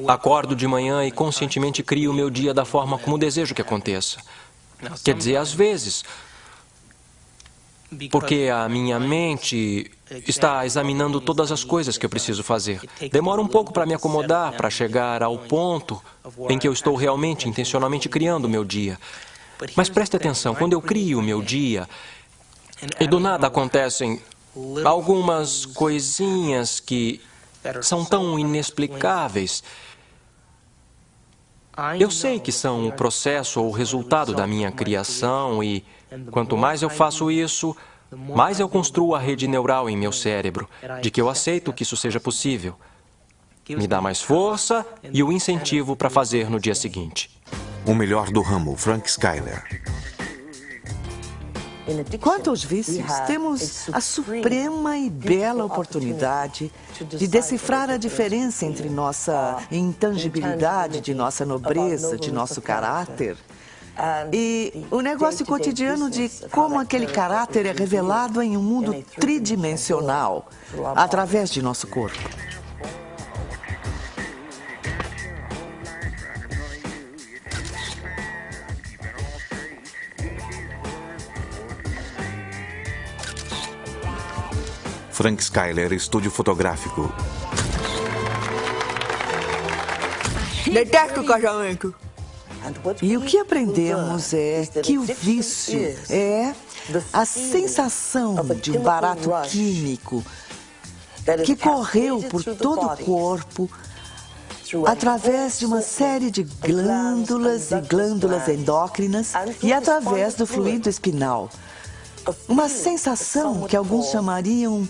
Acordo de manhã e conscientemente crio o meu dia da forma como desejo que aconteça. Quer dizer, às vezes, porque a minha mente está examinando todas as coisas que eu preciso fazer. Demora um pouco para me acomodar, para chegar ao ponto em que eu estou realmente, intencionalmente criando o meu dia. Mas preste atenção, quando eu crio o meu dia, e do nada acontecem algumas coisinhas que são tão inexplicáveis. Eu sei que são o processo ou o resultado da minha criação e, quanto mais eu faço isso, mais eu construo a rede neural em meu cérebro, de que eu aceito que isso seja possível. Me dá mais força e o incentivo para fazer no dia seguinte. O melhor do ramo, Frank Skyler. Quanto aos vícios, temos a suprema e bela oportunidade de decifrar a diferença entre nossa intangibilidade, de nossa nobreza, de nosso caráter, e o negócio cotidiano de como aquele caráter é revelado em um mundo tridimensional, através de nosso corpo. Frank Skyler, estúdio fotográfico. Detesto o casamento. E o que aprendemos é que o vício é a sensação de um barato químico que correu por todo o corpo através de uma série de glândulas e glândulas endócrinas e através do fluido espinal. Uma sensação que alguns chamariam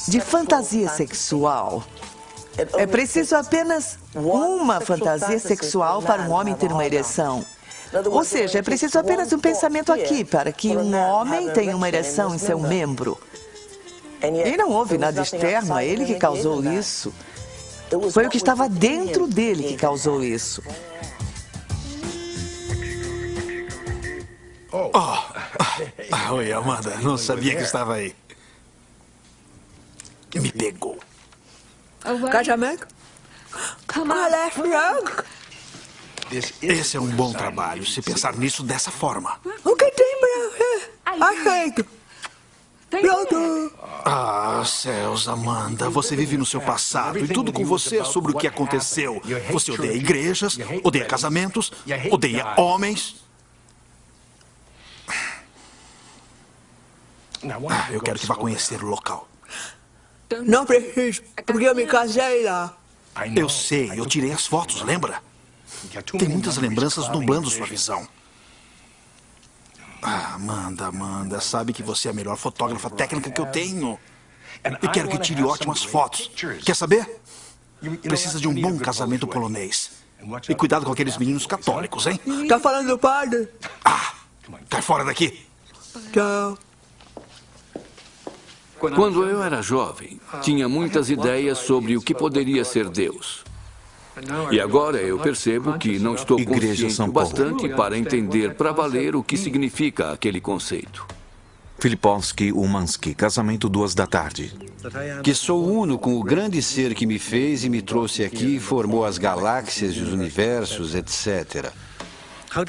de fantasia sexual. É preciso apenas uma fantasia sexual para um homem ter uma ereção. Ou seja, é preciso apenas um pensamento aqui para que um homem tenha uma ereção em seu membro. E não houve nada externo a ele que causou isso. Foi o que estava dentro dele que causou isso. Oi, Amanda. Não sabia que estava aí. Me pegou. Casamento? Esse é um bom trabalho, se pensar nisso dessa forma. O que tem pra... Aceito. Pronto. Ah, céus, Amanda. Você vive no seu passado e tudo com você é sobre o que aconteceu. Você odeia igrejas, odeia casamentos, odeia homens. Eu quero que vá conhecer o local. Não preciso, porque eu me casei lá. Eu sei, eu tirei as fotos, lembra? Tem muitas lembranças nublando sua visão. Ah, Amanda, sabe que você é a melhor fotógrafa técnica que eu tenho. E quero que tire ótimas fotos. Quer saber? Precisa de um bom casamento polonês. E cuidado com aqueles meninos católicos, hein? Tá falando do padre? Ah, cai fora daqui. Tchau. Quando eu era jovem, tinha muitas ideias sobre o que poderia ser Deus. E agora eu percebo que não estou consciente o bastante para entender para valer o que significa aquele conceito. Filipowski Umansky, casamento 2h. Que sou uno com o grande ser que me fez e me trouxe aqui e formou as galáxias e os universos, etc.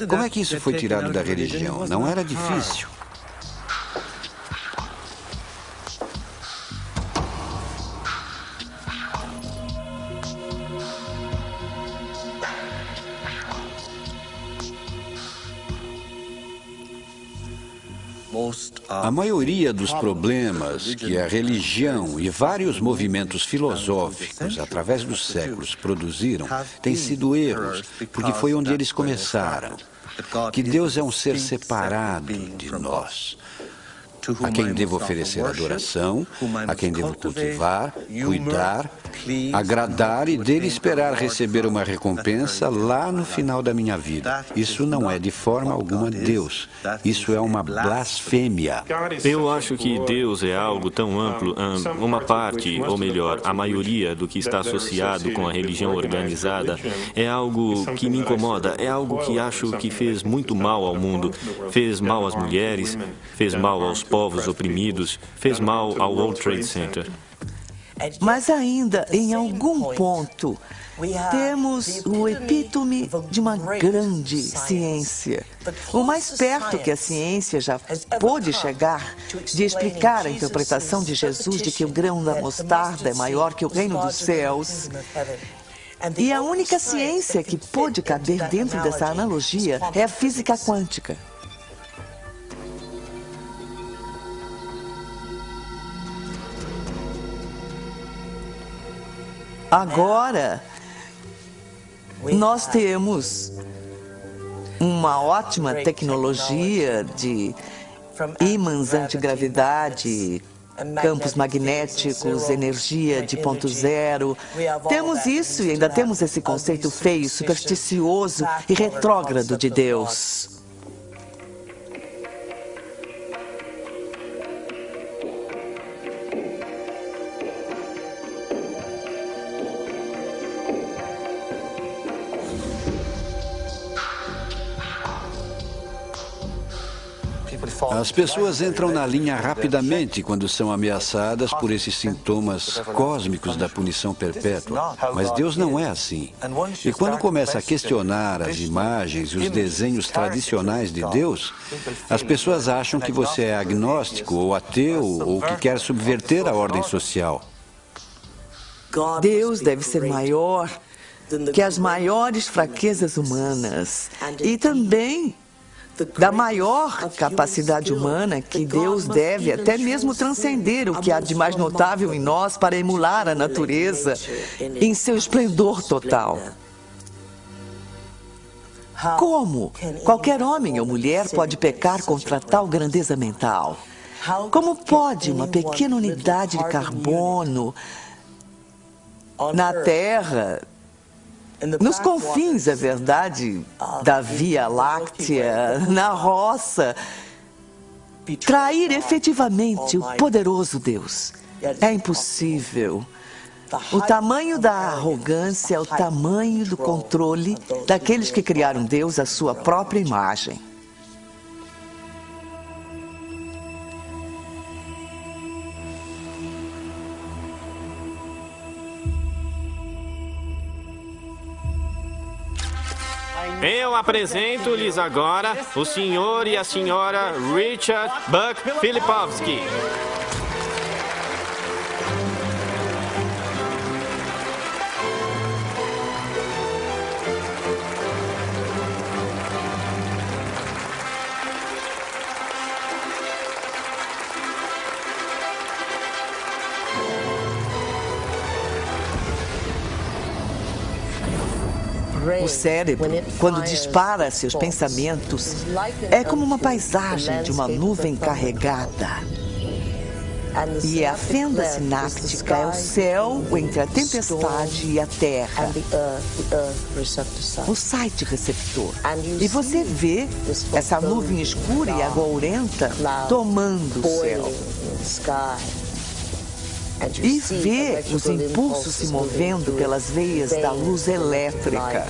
Como é que isso foi tirado da religião? Não era difícil. A maioria dos problemas que a religião e vários movimentos filosóficos, através dos séculos, produziram, têm sido erros, porque foi onde eles começaram. Que Deus é um ser separado de nós, a quem devo oferecer adoração, a quem devo cultivar, cuidar, agradar e dele esperar receber uma recompensa lá no final da minha vida. Isso não é de forma alguma Deus. Isso é uma blasfêmia. Eu acho que Deus é algo tão amplo, uma parte, ou melhor, a maioria do que está associado com a religião organizada é algo que me incomoda, é algo que acho que fez muito mal ao mundo, fez mal às mulheres, fez mal aos povos oprimidos, fez mal ao World Trade Center. Mas ainda, em algum ponto, temos o epítome de uma grande ciência. O mais perto que a ciência já pôde chegar de explicar a interpretação de Jesus de que o grão da mostarda é maior que o reino dos céus. E a única ciência que pôde caber dentro dessa analogia é a física quântica. Agora, nós temos uma ótima tecnologia de ímãs antigravidade, campos magnéticos, energia de ponto zero. Temos isso e ainda temos esse conceito feio, supersticioso e retrógrado de Deus. As pessoas entram na linha rapidamente quando são ameaçadas por esses sintomas cósmicos da punição perpétua. Mas Deus não é assim. E quando começa a questionar as imagens e os desenhos tradicionais de Deus, as pessoas acham que você é agnóstico ou ateu ou que quer subverter a ordem social. Deus deve ser maior que as maiores fraquezas humanas e também da maior capacidade humana que Deus deve até mesmo transcender o que há de mais notável em nós para emular a natureza em seu esplendor total. Como qualquer homem ou mulher pode pecar contra tal grandeza mental? Como pode uma pequena unidade de carbono na Terra, nos confins, é verdade, da Via Láctea, na roça, trair efetivamente o poderoso Deus? É impossível. O tamanho da arrogância é o tamanho do controle daqueles que criaram Deus à sua própria imagem. Eu apresento-lhes agora o senhor e a senhora Richard Buck Filipowski. O cérebro, quando dispara seus pensamentos, é como uma paisagem de uma nuvem carregada. E a fenda sináptica é o céu entre a tempestade e a terra. O site receptor. E você vê essa nuvem escura e agourenta tomando o céu. E vê os impulsos se movendo pelas veias da luz elétrica.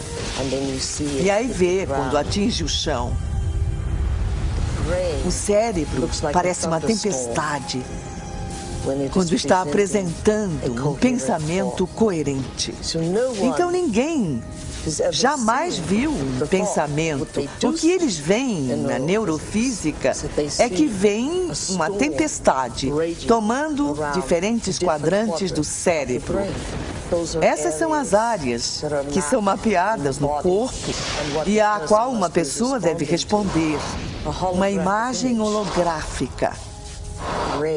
E aí vê quando atinge o chão. O cérebro parece uma tempestade quando está apresentando um pensamento coerente. Então ninguém jamais viu um pensamento. O que eles veem na neurofísica é que vem uma tempestade tomando diferentes quadrantes do cérebro. Essas são as áreas que são mapeadas no corpo e a qual uma pessoa deve responder. Uma imagem holográfica.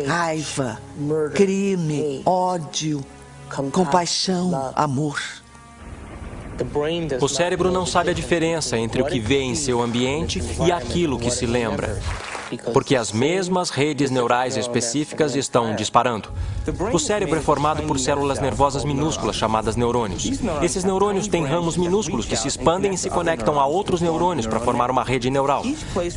Raiva, crime, ódio, compaixão, amor. O cérebro não sabe a diferença entre o que vê em seu ambiente e aquilo que se lembra, porque as mesmas redes neurais específicas estão disparando. O cérebro é formado por células nervosas minúsculas chamadas neurônios. Esses neurônios têm ramos minúsculos que se expandem e se conectam a outros neurônios para formar uma rede neural.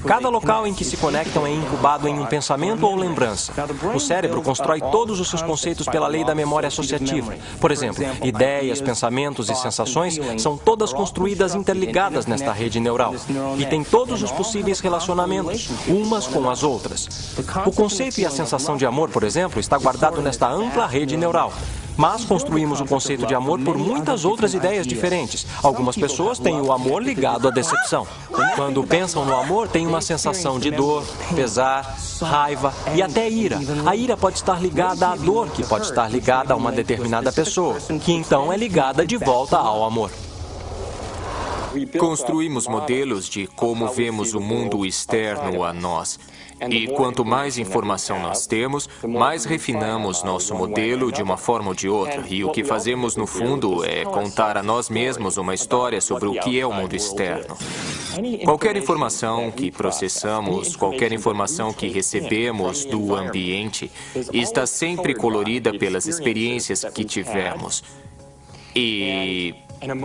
Cada local em que se conectam é incubado em um pensamento ou lembrança. O cérebro constrói todos os seus conceitos pela lei da memória associativa. Por exemplo, ideias, pensamentos e sensações são todas construídas interligadas nesta rede neural e têm todos os possíveis relacionamentos, umas com as outras. O conceito e a sensação de amor, por exemplo, está guardado nesta ampla rede neural. Mas construímos o conceito de amor por muitas outras ideias diferentes. Algumas pessoas têm o amor ligado à decepção. Quando pensam no amor, têm uma sensação de dor, pesar, raiva e até ira. A ira pode estar ligada à dor, que pode estar ligada a uma determinada pessoa, que então é ligada de volta ao amor. Construímos modelos de como vemos o mundo externo a nós. E quanto mais informação nós temos, mais refinamos nosso modelo de uma forma ou de outra. E o que fazemos, no fundo, é contar a nós mesmos uma história sobre o que é o mundo externo. Qualquer informação que processamos, qualquer informação que recebemos do ambiente, está sempre colorida pelas experiências que tivemos. E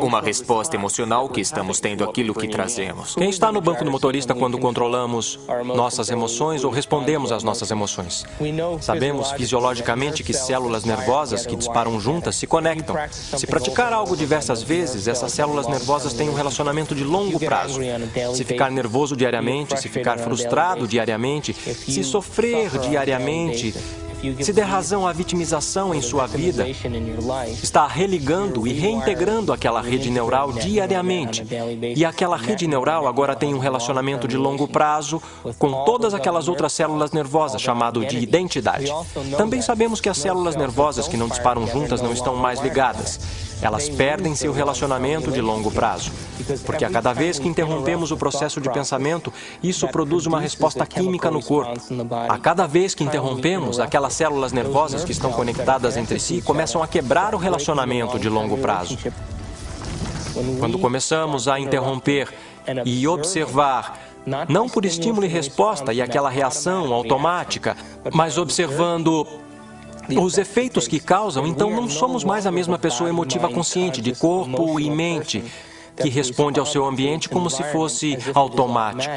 uma resposta emocional que estamos tendo àquilo que trazemos. Quem está no banco do motorista quando controlamos nossas emoções ou respondemos às nossas emoções? Sabemos fisiologicamente que células nervosas que disparam juntas se conectam. Se praticar algo diversas vezes, essas células nervosas têm um relacionamento de longo prazo. Se ficar nervoso diariamente, se ficar frustrado diariamente, se sofrer diariamente, se der razão à vitimização em sua vida, está religando e reintegrando aquela rede neural diariamente. E aquela rede neural agora tem um relacionamento de longo prazo com todas aquelas outras células nervosas, chamado de identidade. Também sabemos que as células nervosas que não disparam juntas não estão mais ligadas. Elas perdem seu relacionamento de longo prazo. Porque a cada vez que interrompemos o processo de pensamento, isso produz uma resposta química no corpo. A cada vez que interrompemos, aquelas células nervosas que estão conectadas entre si começam a quebrar o relacionamento de longo prazo. Quando começamos a interromper e observar, não por estímulo e resposta e aquela reação automática, mas observando os efeitos que causam, então não somos mais a mesma pessoa emotiva consciente de corpo e mente que responde ao seu ambiente como se fosse automático.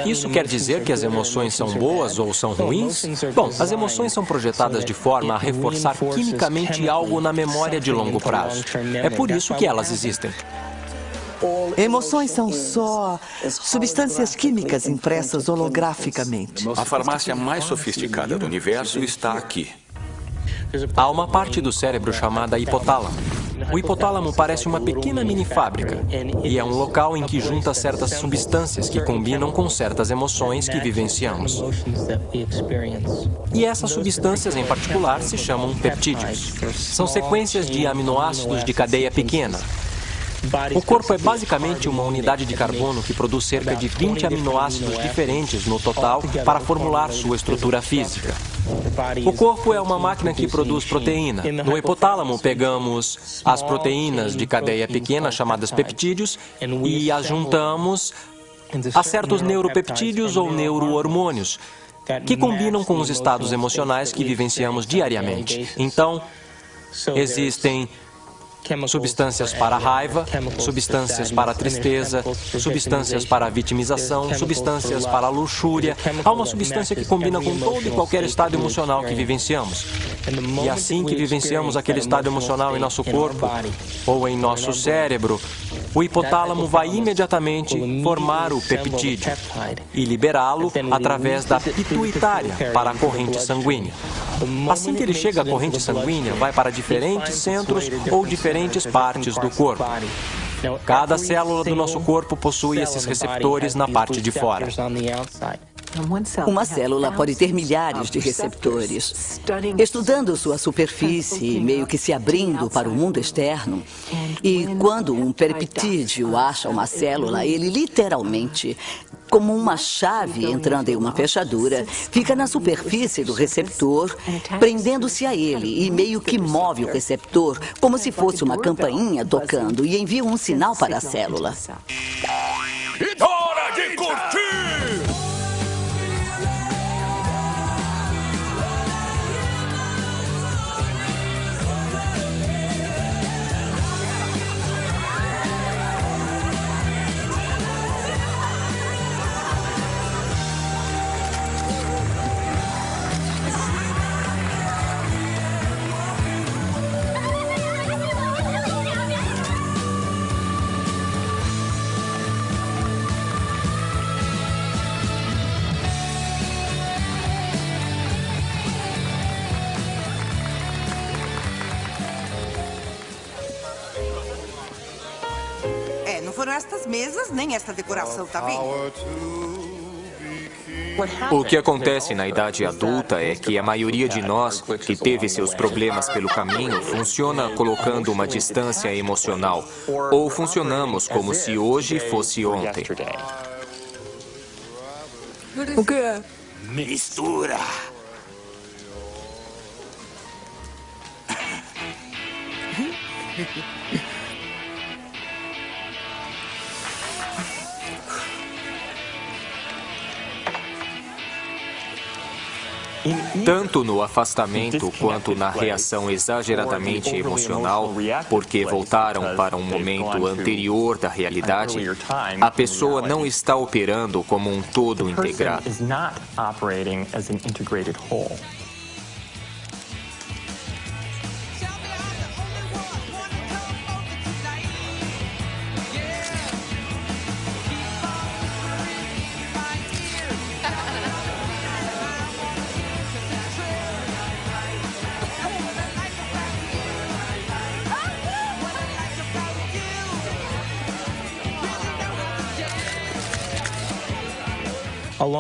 Isso quer dizer que as emoções são boas ou são ruins? Bom, as emoções são projetadas de forma a reforçar quimicamente algo na memória de longo prazo. É por isso que elas existem. Emoções são só substâncias químicas impressas holograficamente. A farmácia mais sofisticada do universo está aqui. Há uma parte do cérebro chamada hipotálamo. O hipotálamo parece uma pequena mini fábrica e é um local em que junta certas substâncias que combinam com certas emoções que vivenciamos. E essas substâncias em particular se chamam peptídeos. São sequências de aminoácidos de cadeia pequena. O corpo é basicamente uma unidade de carbono que produz cerca de 20 aminoácidos diferentes no total para formular sua estrutura física. O corpo é uma máquina que produz proteína. No hipotálamo, pegamos as proteínas de cadeia pequena, chamadas peptídeos, e as juntamos a certos neuropeptídeos ou neurohormônios, que combinam com os estados emocionais que vivenciamos diariamente. Então, existem substâncias para a raiva, substâncias para a tristeza, substâncias para a vitimização, substâncias para a luxúria. Há uma substância que combina com todo e qualquer estado emocional que vivenciamos. E assim que vivenciamos aquele estado emocional em nosso corpo ou em nosso cérebro, o hipotálamo vai imediatamente formar o peptídeo e liberá-lo através da pituitária para a corrente sanguínea. Assim que ele chega à corrente sanguínea, vai para diferentes centros ou diferentes partes do corpo. Cada célula do nosso corpo possui esses receptores na parte de fora. Uma célula pode ter milhares de receptores. Estudando sua superfície, meio que se abrindo para o mundo externo, e quando um peptídeo acha uma célula, ele literalmente, como uma chave entrando em uma fechadura, fica na superfície do receptor, prendendo-se a ele e meio que move o receptor como se fosse uma campainha tocando e envia um sinal para a célula. Hora de curtir! Não foram estas mesas, nem esta decoração, tá vendo? O que acontece na idade adulta é que a maioria de nós que teve seus problemas pelo caminho funciona colocando uma distância emocional, ou funcionamos como se hoje fosse ontem. O que é? Mistura. Tanto no afastamento quanto na reação exageradamente emocional, porque voltaram para um momento anterior da realidade, a pessoa não está operando como um todo integrado.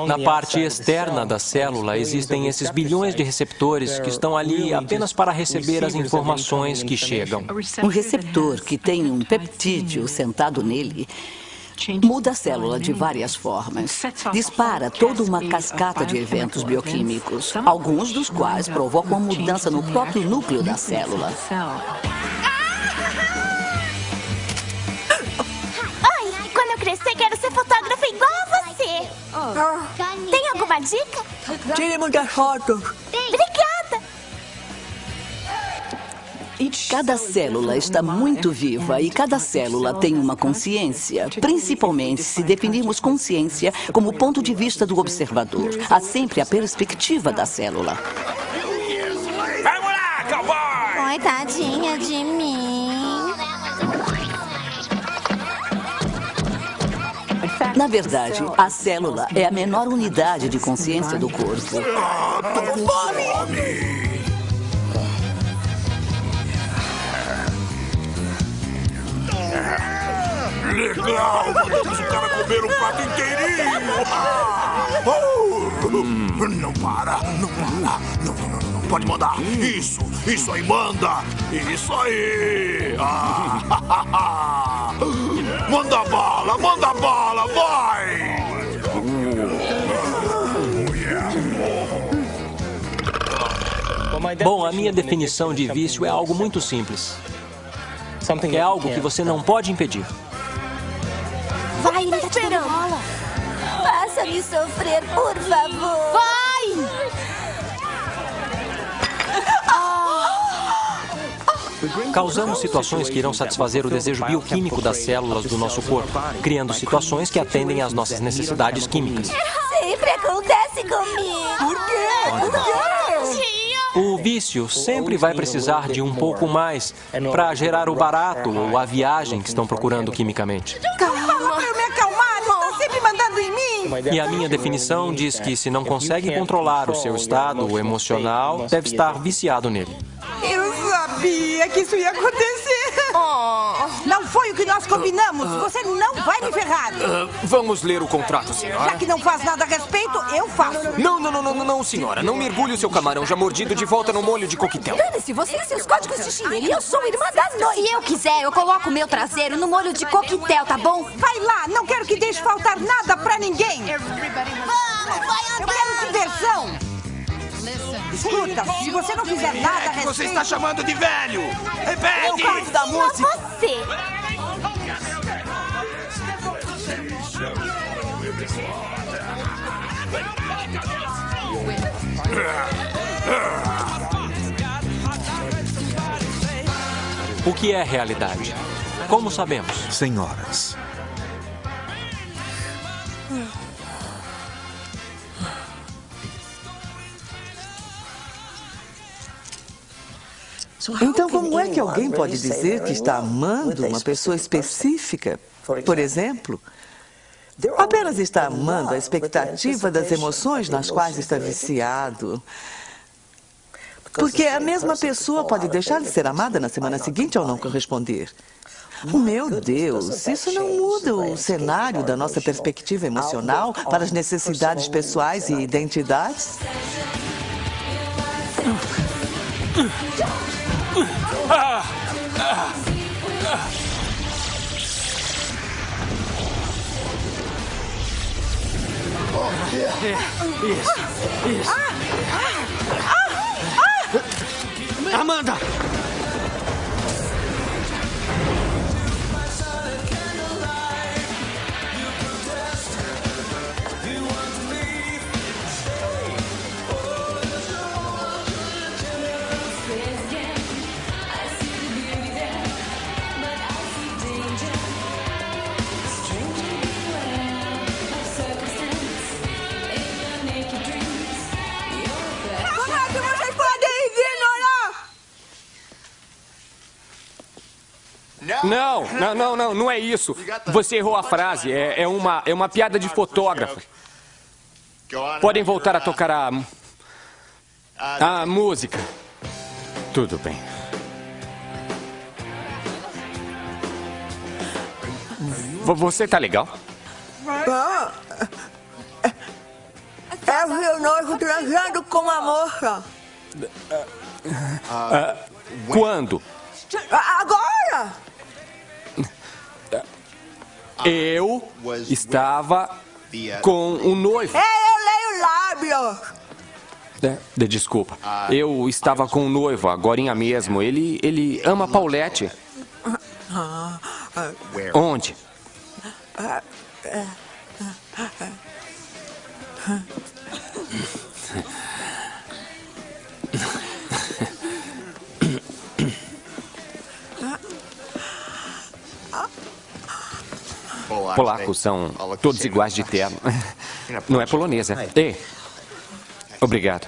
Na parte externa da célula existem esses bilhões de receptores que estão ali apenas para receber as informações que chegam. Um receptor que tem um peptídeo sentado nele muda a célula de várias formas. Dispara toda uma cascata de eventos bioquímicos, alguns dos quais provocam uma mudança no próprio núcleo da célula. Oi, quando eu crescer quero ser fotógrafa igual a você. Tem alguma dica? Tire muitas fotos. Obrigada. Cada célula está muito viva e cada célula tem uma consciência, principalmente se definirmos consciência como ponto de vista do observador. Há sempre a perspectiva da célula. Vamos lá, cowboy! Oi, tadinha de mim. Na verdade, a célula é a menor unidade de consciência do corpo. Tô com fome! Legal! Mandamos o cara comer um prato inteirinho! Não para! Não, pode mandar! Isso aí manda! Isso aí! Manda bala, vai! Bom, a minha definição de vício é algo muito simples. É algo que você não pode impedir. Vai, ele tá te dando bola. Faça-me sofrer, por favor. Vai! Causamos situações que irão satisfazer o desejo bioquímico das células do nosso corpo, criando situações que atendem às nossas necessidades químicas. Sempre acontece comigo. Por quê? O vício sempre vai precisar de um pouco mais para gerar o barato ou a viagem que estão procurando quimicamente. Calma, pra eu me acalmar, está sempre mandando em mim. E a minha definição diz que se não consegue controlar o seu estado emocional, deve estar viciado nele. Eu sabia que isso ia acontecer. Não foi o que nós combinamos. Você não vai me ferrar. Vamos ler o contrato, senhora. Já que não faz nada a respeito, eu faço. Não, senhora. Não mergulhe o seu camarão já mordido de volta no molho de coquetel. Dane-se, você e seus códigos de chinelo. Eu sou irmã da noite. Se eu quiser, eu coloco o meu traseiro no molho de coquetel, tá bom? Vai lá, não quero que deixe faltar nada pra ninguém. Vamos, vai andar. Eu quero diversão. Escuta, se você não fizer nada a que respeito... você está chamando de velho? Repete! Eu gosto da música. Você. O que é realidade? Como sabemos? Senhoras, Então, como é que alguém pode dizer que está amando uma pessoa específica? Por exemplo, apenas está amando a expectativa das emoções nas quais está viciado. Porque a mesma pessoa pode deixar de ser amada na semana seguinte ao não corresponder. Meu Deus, isso não muda o cenário da nossa perspectiva emocional para as necessidades pessoais e identidades? Isso. Amanda! Não é isso. Você errou a frase. É uma piada de fotógrafo. Podem voltar a tocar a música. Tudo bem. Você tá legal? É o meu noivo transando com uma moça. Quando? Agora! Eu estava com um noivo. Eu leio lábios. Desculpa. Eu estava com um noivo, agorinha mesmo. Ele ama Paulette. Onde? Polacos são todos iguais de terno. Não é polonesa. Ei, obrigado.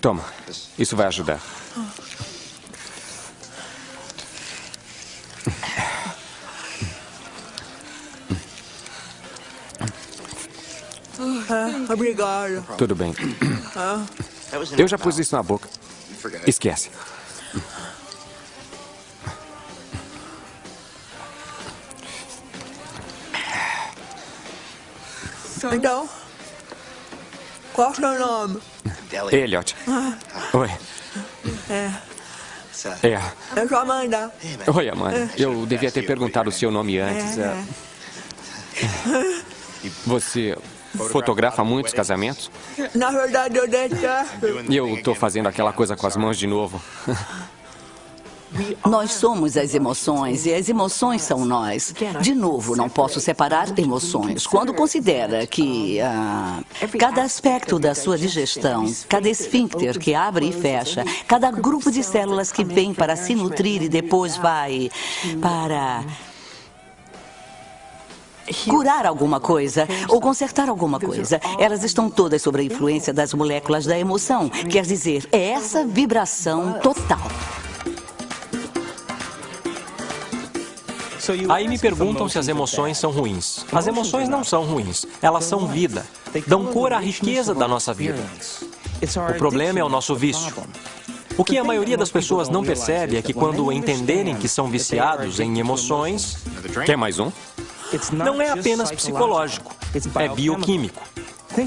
Toma, isso vai ajudar. Obrigado. Tudo bem. Eu já pus isso na boca. Esquece. Então, qual é o seu nome? Elliot. Oi. Eu sou Amanda. Oi, Amanda. Eu devia ter perguntado o seu nome antes. Você fotografa muitos casamentos? Na verdade, eu detesto. E eu estou fazendo aquela coisa com as mãos de novo. Nós somos as emoções e as emoções são nós. De novo, não posso separar emoções. Quando considera que cada aspecto da sua digestão, cada esfíncter que abre e fecha, cada grupo de células que vem para se nutrir e depois vai para curar alguma coisa ou consertar alguma coisa, elas estão todas sob a influência das moléculas da emoção. Quer dizer, é essa vibração total. Aí me perguntam se as emoções são ruins. As emoções não são ruins. Elas são vida. Dão cor à riqueza da nossa vida. O problema é o nosso vício. O que a maioria das pessoas não percebe é que quando entenderem que são viciados em emoções... Quer mais um? Não é apenas psicológico, é bioquímico.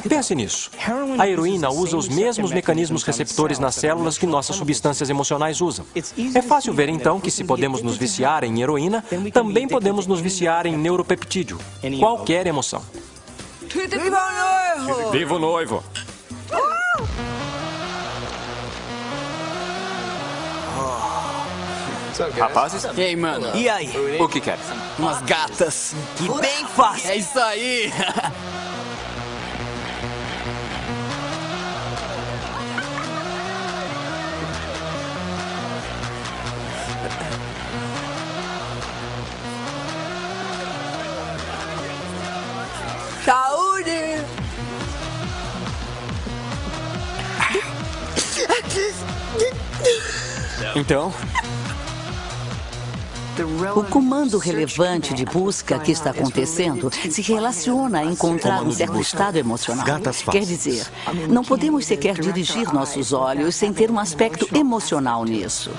Pense nisso. A heroína usa os mesmos mecanismos receptores nas células que nossas substâncias emocionais usam. É fácil ver, então, que se podemos nos viciar em heroína, também podemos nos viciar em neuropeptídeo, qualquer emoção. Viva o noivo! Viva o noivo! Rapazes? E aí, mano? E aí? O que quer? Umas gatas. Que bem fácil. É isso aí. Saúde! Então? O comando relevante de busca que está acontecendo se relaciona a encontrar um certo estado emocional. Quer dizer, não podemos sequer dirigir nossos olhos sem ter um aspecto emocional nisso.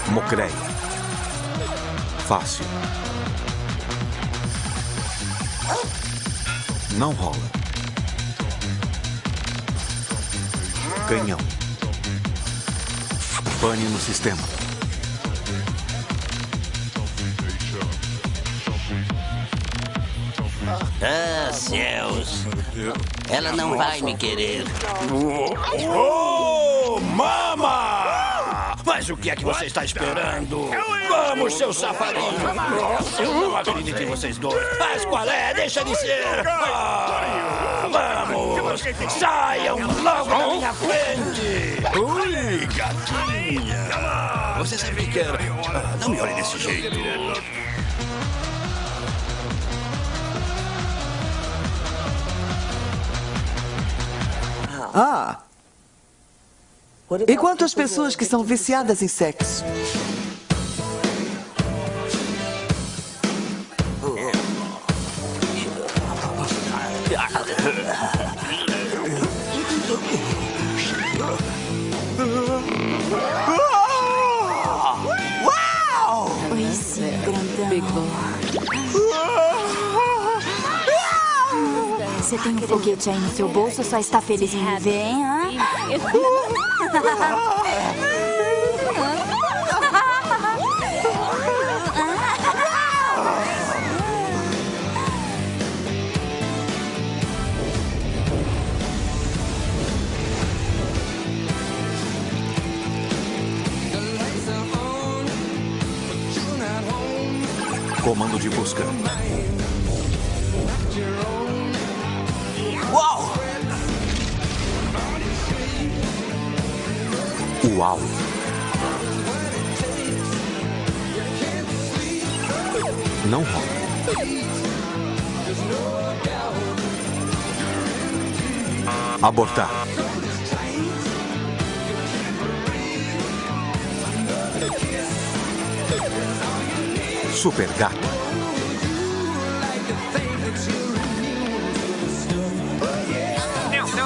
Mocreia. Fácil. Não rola. Canhão. Pane no sistema. Ah, céus. Ela não vai me querer. Oh, mama! Mas o que é que você está esperando? Vamos, seu safadinho! Eu não acredito em vocês dois. Mas qual é? Deixa de ser! Vamos! Saiam logo da minha frente! Ui, gatinha! Você sabe o que quer? Não me olhe desse jeito. Ah! E quanto às pessoas que são viciadas em sexo? Uau! Oi, sim, grandão. Big Você tem um foguete aí no seu bolso ou só está feliz em me ver, hein? Comando de busca. Uau! Uau! Não rola. Abortar. Super gato.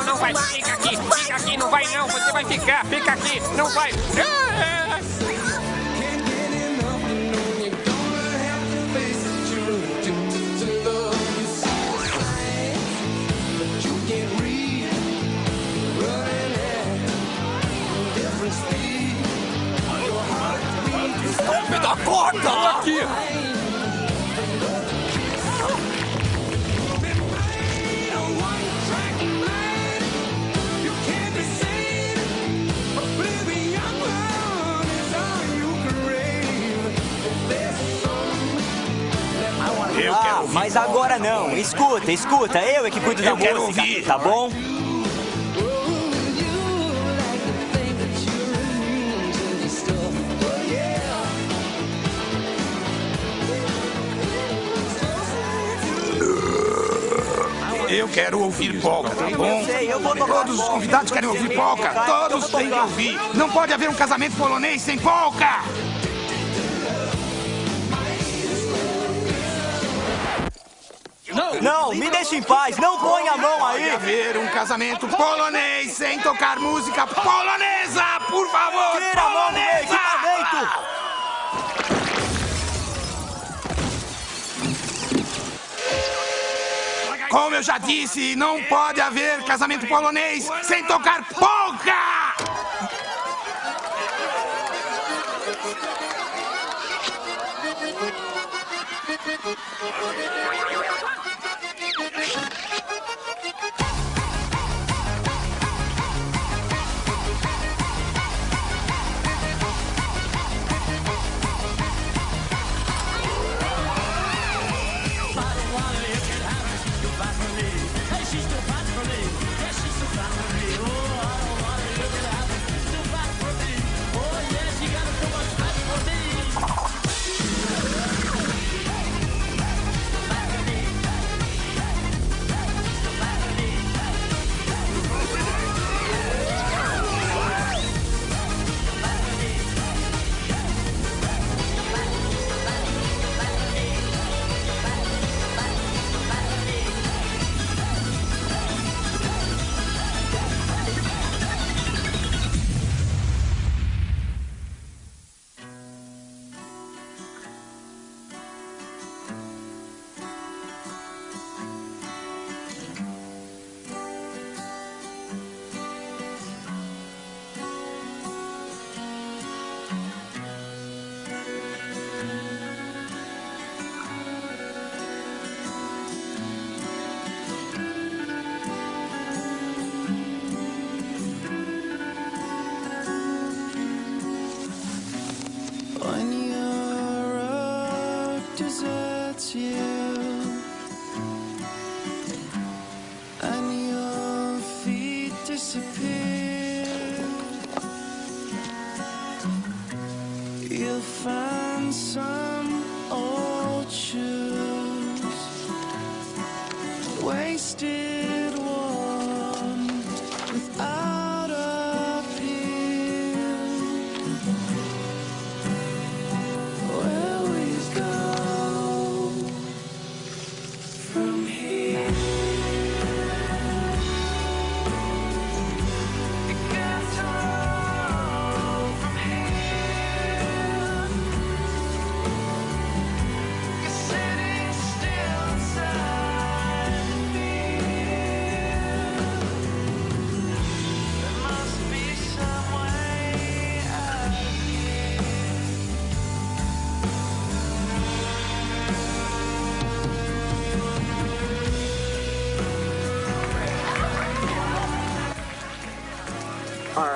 Não vai, fica aqui, não vai não, você vai fica aqui, não vai. Eu quero ouvir. Mas agora não. Escuta, eu é que cuido da música. Ouvir. Tá bom? Eu quero ouvir polca, tá bom? Eu vou tocar Todos os convidados querem ouvir polca. Todos têm que ouvir. Não pode haver um casamento polonês sem polca. Não, me deixe em paz. Não ponha a mão aí. Pode haver um casamento polonês sem tocar música polonesa, por favor. Tira a mão do meu equipamento. Como eu já disse, não pode haver casamento polonês sem tocar polca!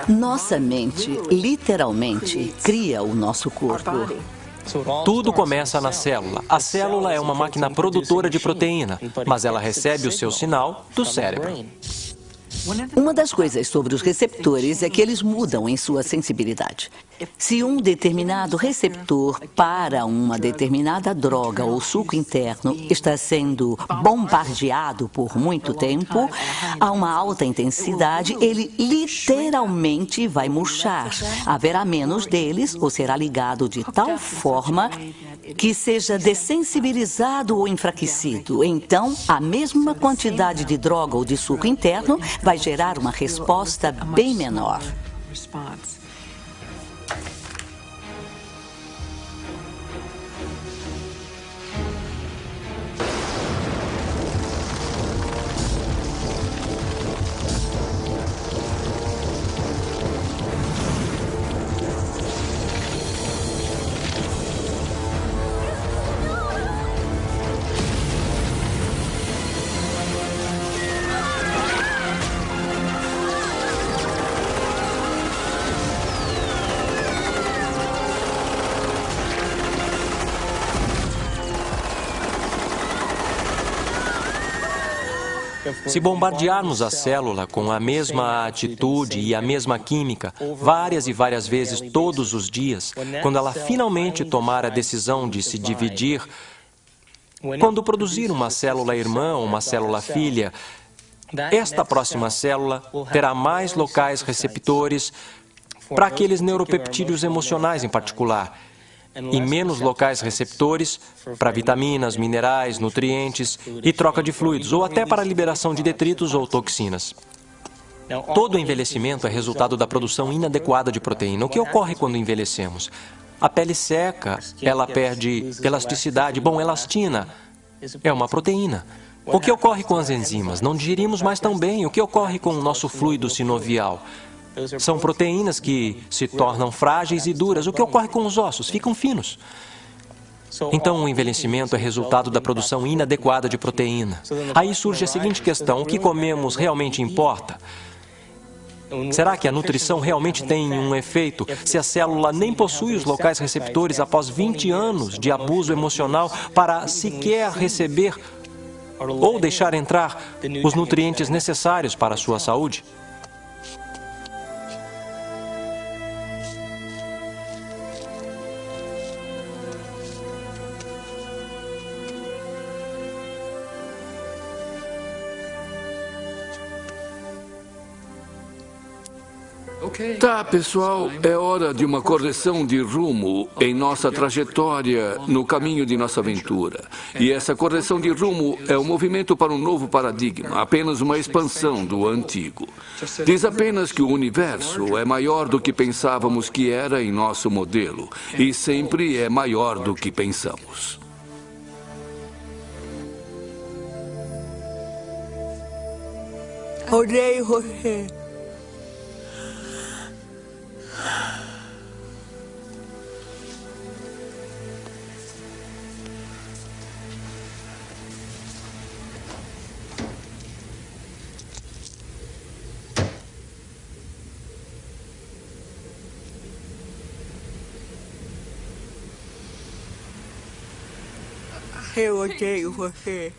Nossa mente, literalmente, cria o nosso corpo. Tudo começa na célula. A célula é uma máquina produtora de proteína, mas ela recebe o seu sinal do cérebro. Uma das coisas sobre os receptores é que eles mudam em sua sensibilidade. Se um determinado receptor para uma determinada droga ou suco interno está sendo bombardeado por muito tempo, a uma alta intensidade, ele literalmente vai murchar. Haverá menos deles ou será ligado de tal forma que seja dessensibilizado ou enfraquecido. Então, a mesma quantidade de droga ou de suco interno vai gerar uma resposta bem menor. Se bombardearmos a célula com a mesma atitude e a mesma química, várias e várias vezes todos os dias, quando ela finalmente tomar a decisão de se dividir, quando produzir uma célula irmã ou uma célula filha, esta próxima célula terá mais locais receptores para aqueles neuropeptídeos emocionais em particular, e menos locais receptores para vitaminas, minerais, nutrientes e troca de fluidos, ou até para a liberação de detritos ou toxinas. Todo envelhecimento é resultado da produção inadequada de proteína. O que ocorre quando envelhecemos? A pele seca, ela perde elasticidade. Bom, elastina é uma proteína. O que ocorre com as enzimas? Não digerimos mais tão bem. O que ocorre com o nosso fluido sinovial? São proteínas que se tornam frágeis e duras. O que ocorre com os ossos? Ficam finos. Então, o envelhecimento é resultado da produção inadequada de proteína. Aí surge a seguinte questão: o que comemos realmente importa? Será que a nutrição realmente tem um efeito se a célula nem possui os locais receptores após 20 anos de abuso emocional para sequer receber ou deixar entrar os nutrientes necessários para a sua saúde? Tá, pessoal, é hora de uma correção de rumo em nossa trajetória no caminho de nossa aventura. E essa correção de rumo é um movimento para um novo paradigma, apenas uma expansão do antigo. Diz apenas que o universo é maior do que pensávamos que era em nosso modelo, e sempre é maior do que pensamos. Odeio você. Eu odeio você.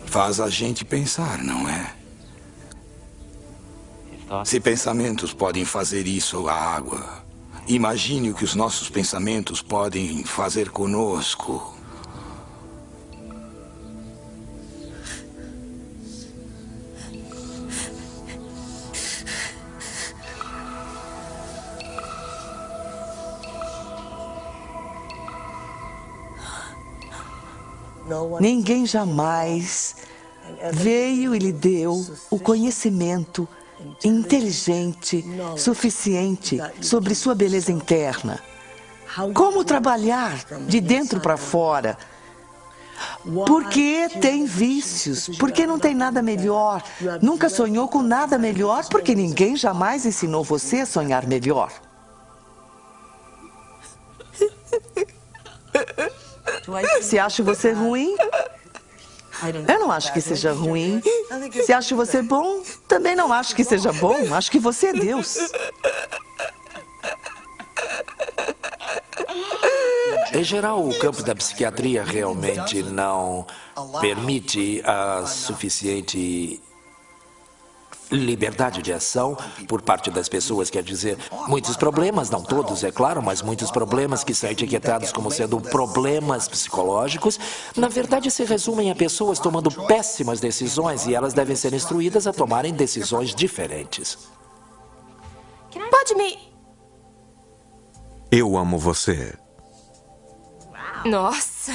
Faz a gente pensar, não é? Se pensamentos podem fazer isso à água, imagine o que os nossos pensamentos podem fazer conosco. Ninguém jamais veio e lhe deu o conhecimento inteligente suficiente sobre sua beleza interna. Como trabalhar de dentro para fora. Porque tem vícios, porque não tem nada melhor. Nunca sonhou com nada melhor, porque ninguém jamais ensinou você a sonhar melhor. Se acho você ruim, eu não acho que seja ruim. Se acho você bom, também não acho que seja bom. Acho que você é Deus. Em geral, o campo da psiquiatria realmente não permite a suficiente liberdade de ação por parte das pessoas, quer dizer, muitos problemas, não todos, é claro, mas muitos problemas que são etiquetados como sendo problemas psicológicos, na verdade se resumem a pessoas tomando péssimas decisões e elas devem ser instruídas a tomarem decisões diferentes. Pode me... Eu amo você. Nossa.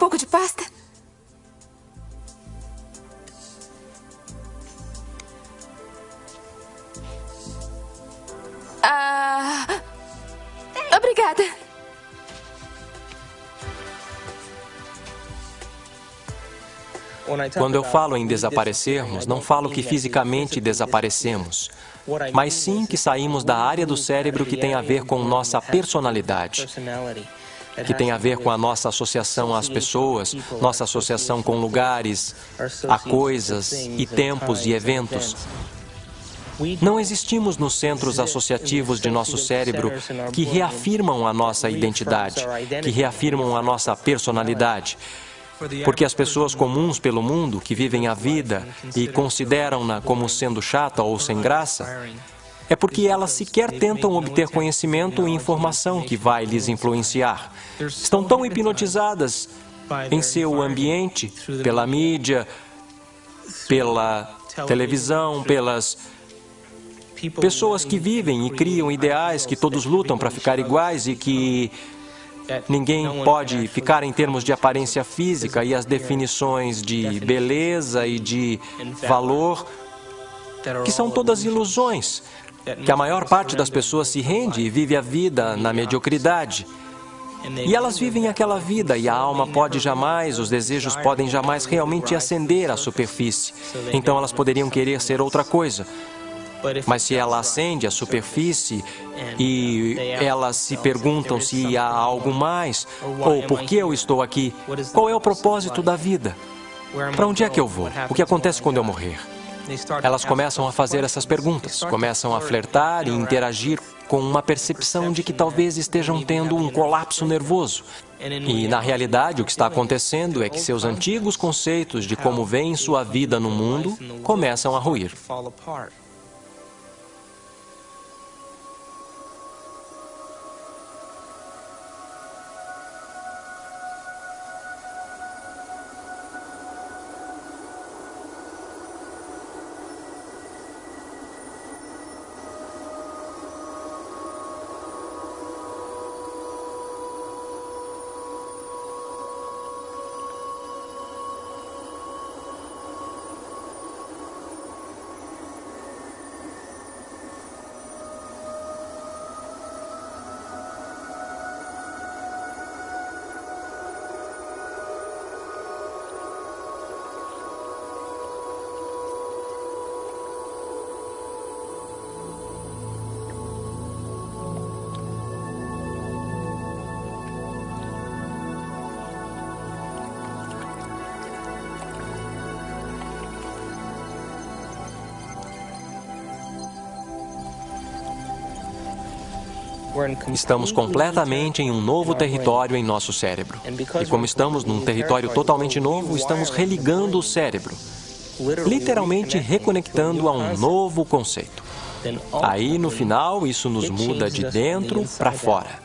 pouco de pasta? Obrigada. Quando eu falo em desaparecermos, não falo que fisicamente desaparecemos, mas sim que saímos da área do cérebro que tem a ver com nossa personalidade, que tem a ver com a nossa associação às pessoas, nossa associação com lugares, a coisas e tempos e eventos. Não existimos nos centros associativos de nosso cérebro que reafirmam a nossa identidade, que reafirmam a nossa personalidade. Porque as pessoas comuns pelo mundo, que vivem a vida e consideram-na como sendo chata ou sem graça, é porque elas sequer tentam obter conhecimento e informação que vai lhes influenciar. Estão tão hipnotizadas em seu ambiente, pela mídia, pela televisão, pelas pessoas que vivem e criam ideais que todos lutam para ficar iguais e que ninguém pode ficar em termos de aparência física e as definições de beleza e de valor, que são todas ilusões, que a maior parte das pessoas se rende e vive a vida na mediocridade. E elas vivem aquela vida e a alma pode jamais, os desejos podem jamais realmente ascender à superfície. Então elas poderiam querer ser outra coisa. Mas se ela ascende à superfície e elas se perguntam se há algo mais, ou por que eu estou aqui, qual é o propósito da vida? Para onde é que eu vou? O que acontece quando eu morrer? Elas começam a fazer essas perguntas, começam a flertar e interagir com uma percepção de que talvez estejam tendo um colapso nervoso. E, na realidade, o que está acontecendo é que seus antigos conceitos de como veem sua vida no mundo começam a ruir. Estamos completamente em um novo território em nosso cérebro. E como estamos num território totalmente novo, estamos religando o cérebro, literalmente reconectando a um novo conceito. Aí, no final, isso nos muda de dentro para fora.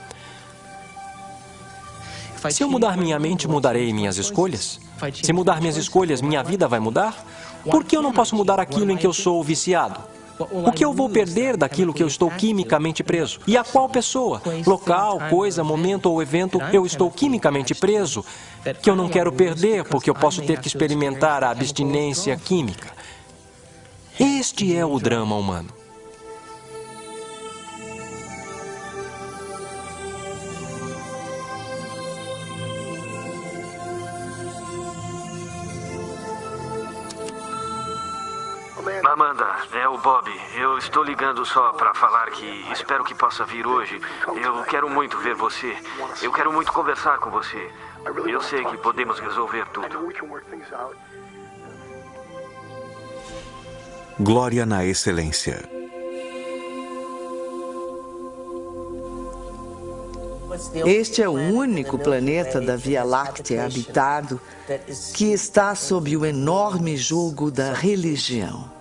Se eu mudar minha mente, mudarei minhas escolhas? Se mudar minhas escolhas, minha vida vai mudar? Por que eu não posso mudar aquilo em que eu sou viciado? O que eu vou perder daquilo que eu estou quimicamente preso? E a qual pessoa, local, coisa, momento ou evento eu estou quimicamente preso, que eu não quero perder porque eu posso ter que experimentar a abstinência química? Este é o drama humano. Amanda, é o Bob. Eu estou ligando só para falar que espero que possa vir hoje. Eu quero muito ver você. Eu quero muito conversar com você. Eu sei que podemos resolver tudo. Glória na excelência. Este é o único planeta da Via Láctea habitado que está sob o enorme jugo da religião.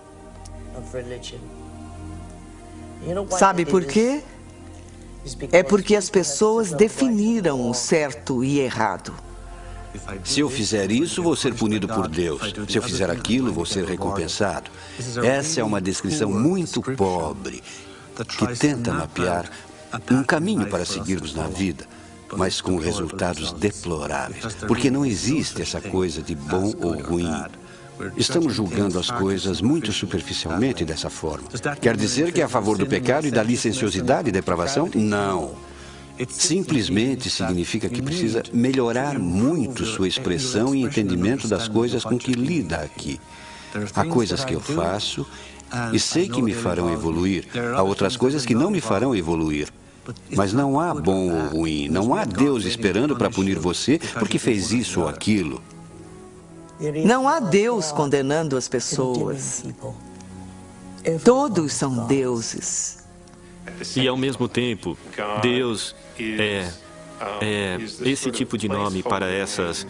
Sabe por quê? É porque as pessoas definiram o certo e errado. Se eu fizer isso, vou ser punido por Deus. Se eu fizer aquilo, vou ser recompensado. Essa é uma descrição muito pobre, que tenta mapear um caminho para seguirmos na vida. mas com resultados deploráveis. Porque não existe essa coisa de bom ou ruim. Estamos julgando as coisas muito superficialmente dessa forma. Quer dizer que é a favor do pecado e da licenciosidade e depravação? Não. Simplesmente significa que precisa melhorar muito sua expressão e entendimento das coisas com que lida aqui. Há coisas que eu faço e sei que me farão evoluir. Há outras coisas que não me farão evoluir. Mas não há bom ou ruim. Não há Deus esperando para punir você porque fez isso ou aquilo. Não há Deus condenando as pessoas. Todos são deuses. E, ao mesmo tempo, Deus é esse tipo de nome para essas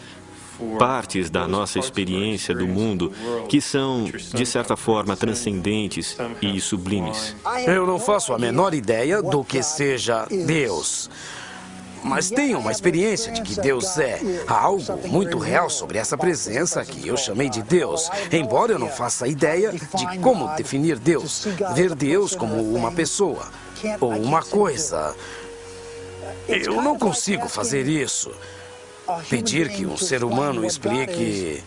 partes da nossa experiência do mundo que são, de certa forma, transcendentes e sublimes. Eu não faço a menor ideia do que seja Deus. Mas tenho uma experiência de que Deus é. Há algo muito real sobre essa presença que eu chamei de Deus. Embora eu não faça ideia de como definir Deus. Ver Deus como uma pessoa ou uma coisa. Eu não consigo fazer isso. Pedir que um ser humano explique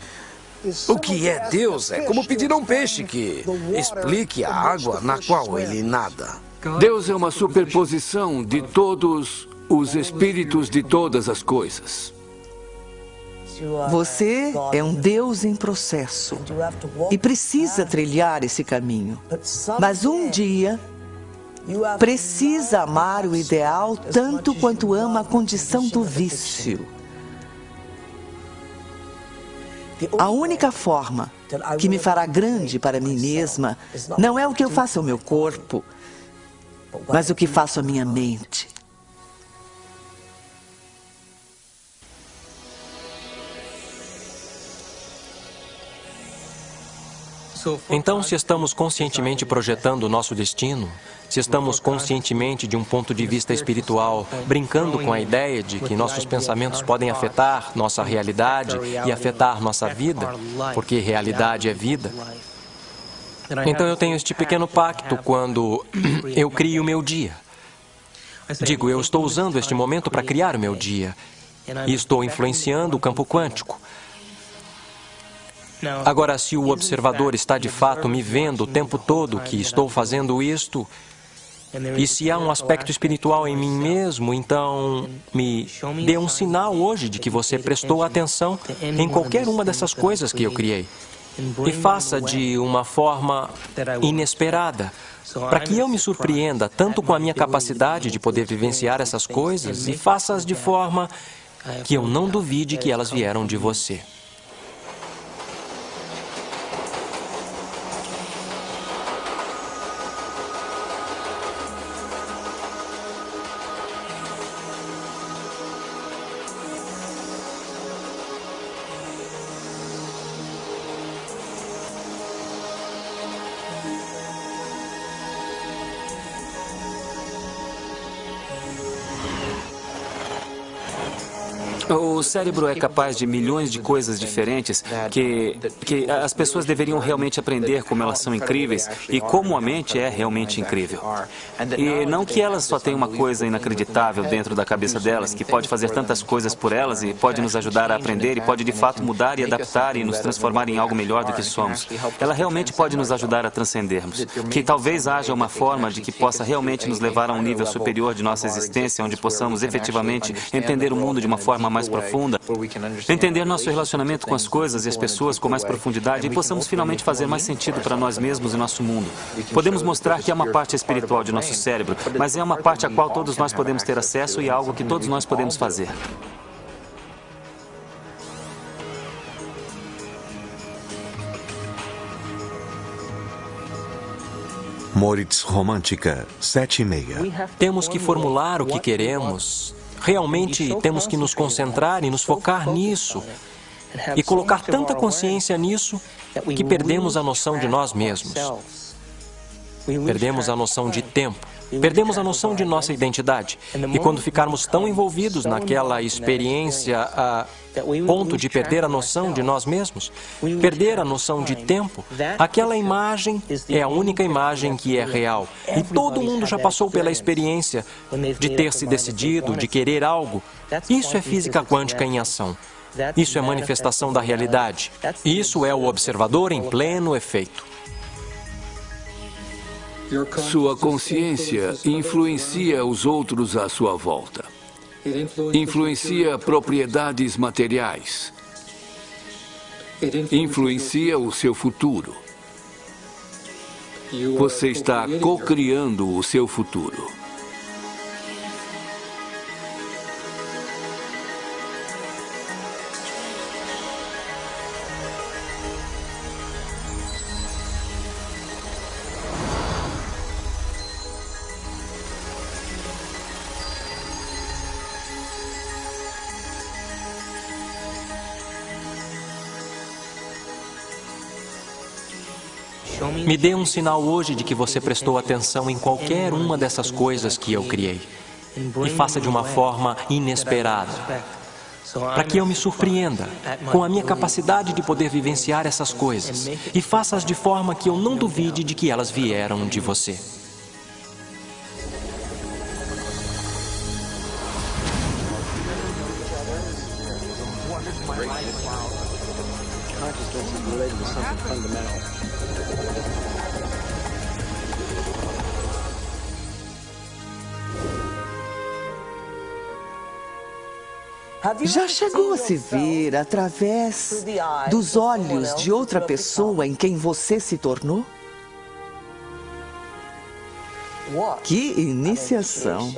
o que é Deus é como pedir a um peixe que explique a água na qual ele nada. Deus é uma superposição de todos os espíritos de todas as coisas. Você é um Deus em processo e precisa trilhar esse caminho. Mas um dia precisa amar o ideal tanto quanto ama a condição do vício. A única forma que me fará grande para mim mesma não é o que eu faço ao meu corpo, mas o que faço à minha mente. Então, se estamos conscientemente projetando o nosso destino, se estamos conscientemente, de um ponto de vista espiritual, brincando com a ideia de que nossos pensamentos podem afetar nossa realidade e afetar nossa vida, porque realidade é vida, então eu tenho este pequeno pacto quando eu crio o meu dia. Digo, eu estou usando este momento para criar o meu dia e estou influenciando o campo quântico. Agora, se o observador está de fato me vendo o tempo todo que estou fazendo isto, e se há um aspecto espiritual em mim mesmo, então me dê um sinal hoje de que você prestou atenção em qualquer uma dessas coisas que eu criei. E faça de uma forma inesperada, para que eu me surpreenda tanto com a minha capacidade de poder vivenciar essas coisas, e faça-as de forma que eu não duvide que elas vieram de você. O cérebro é capaz de milhões de coisas diferentes que as pessoas deveriam realmente aprender como elas são incríveis e como a mente é realmente incrível. E não que elas só tenham uma coisa inacreditável dentro da cabeça delas, que pode fazer tantas coisas por elas e pode nos ajudar a aprender e pode de fato mudar e adaptar e nos transformar em algo melhor do que somos. Ela realmente pode nos ajudar a transcendermos. Que talvez haja uma forma de que possa realmente nos levar a um nível superior de nossa existência, onde possamos efetivamente entender o mundo de uma forma mais profunda, entender nosso relacionamento com as coisas e as pessoas com mais profundidade e possamos finalmente fazer mais sentido para nós mesmos e nosso mundo. Podemos mostrar que é uma parte espiritual de nosso cérebro, mas é uma parte a qual todos nós podemos ter acesso e é algo que todos nós podemos fazer. Moritz Romântica, 7:30. Temos que formular o que queremos. Realmente temos que nos concentrar e nos focar nisso. E colocar tanta consciência nisso que perdemos a noção de nós mesmos. Perdemos a noção de tempo. Perdemos a noção de nossa identidade. E quando ficarmos tão envolvidos naquela experiência a ponto de perder a noção de nós mesmos, perder a noção de tempo, aquela imagem é a única imagem que é real. E todo mundo já passou pela experiência de ter se decidido, de querer algo. Isso é física quântica em ação. Isso é manifestação da realidade. Isso é o observador em pleno efeito. Sua consciência influencia os outros à sua volta. Influencia propriedades materiais. Influencia o seu futuro. Você está co-criando o seu futuro. Me dê um sinal hoje de que você prestou atenção em qualquer uma dessas coisas que eu criei. E faça de uma forma inesperada. Para que eu me surpreenda com a minha capacidade de poder vivenciar essas coisas. E faça-as de forma que eu não duvide de que elas vieram de você. Já chegou a se ver através dos olhos de outra pessoa em quem você se tornou? Que iniciação!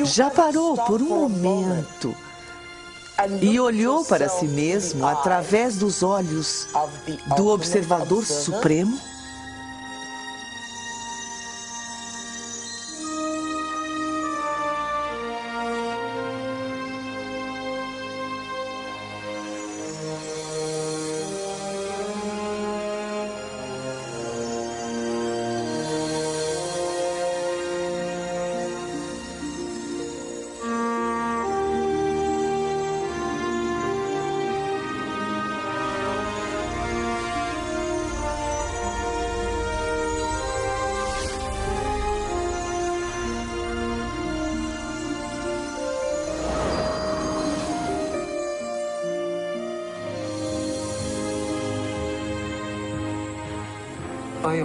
Já parou por um momento e olhou para si mesmo através dos olhos do observador supremo?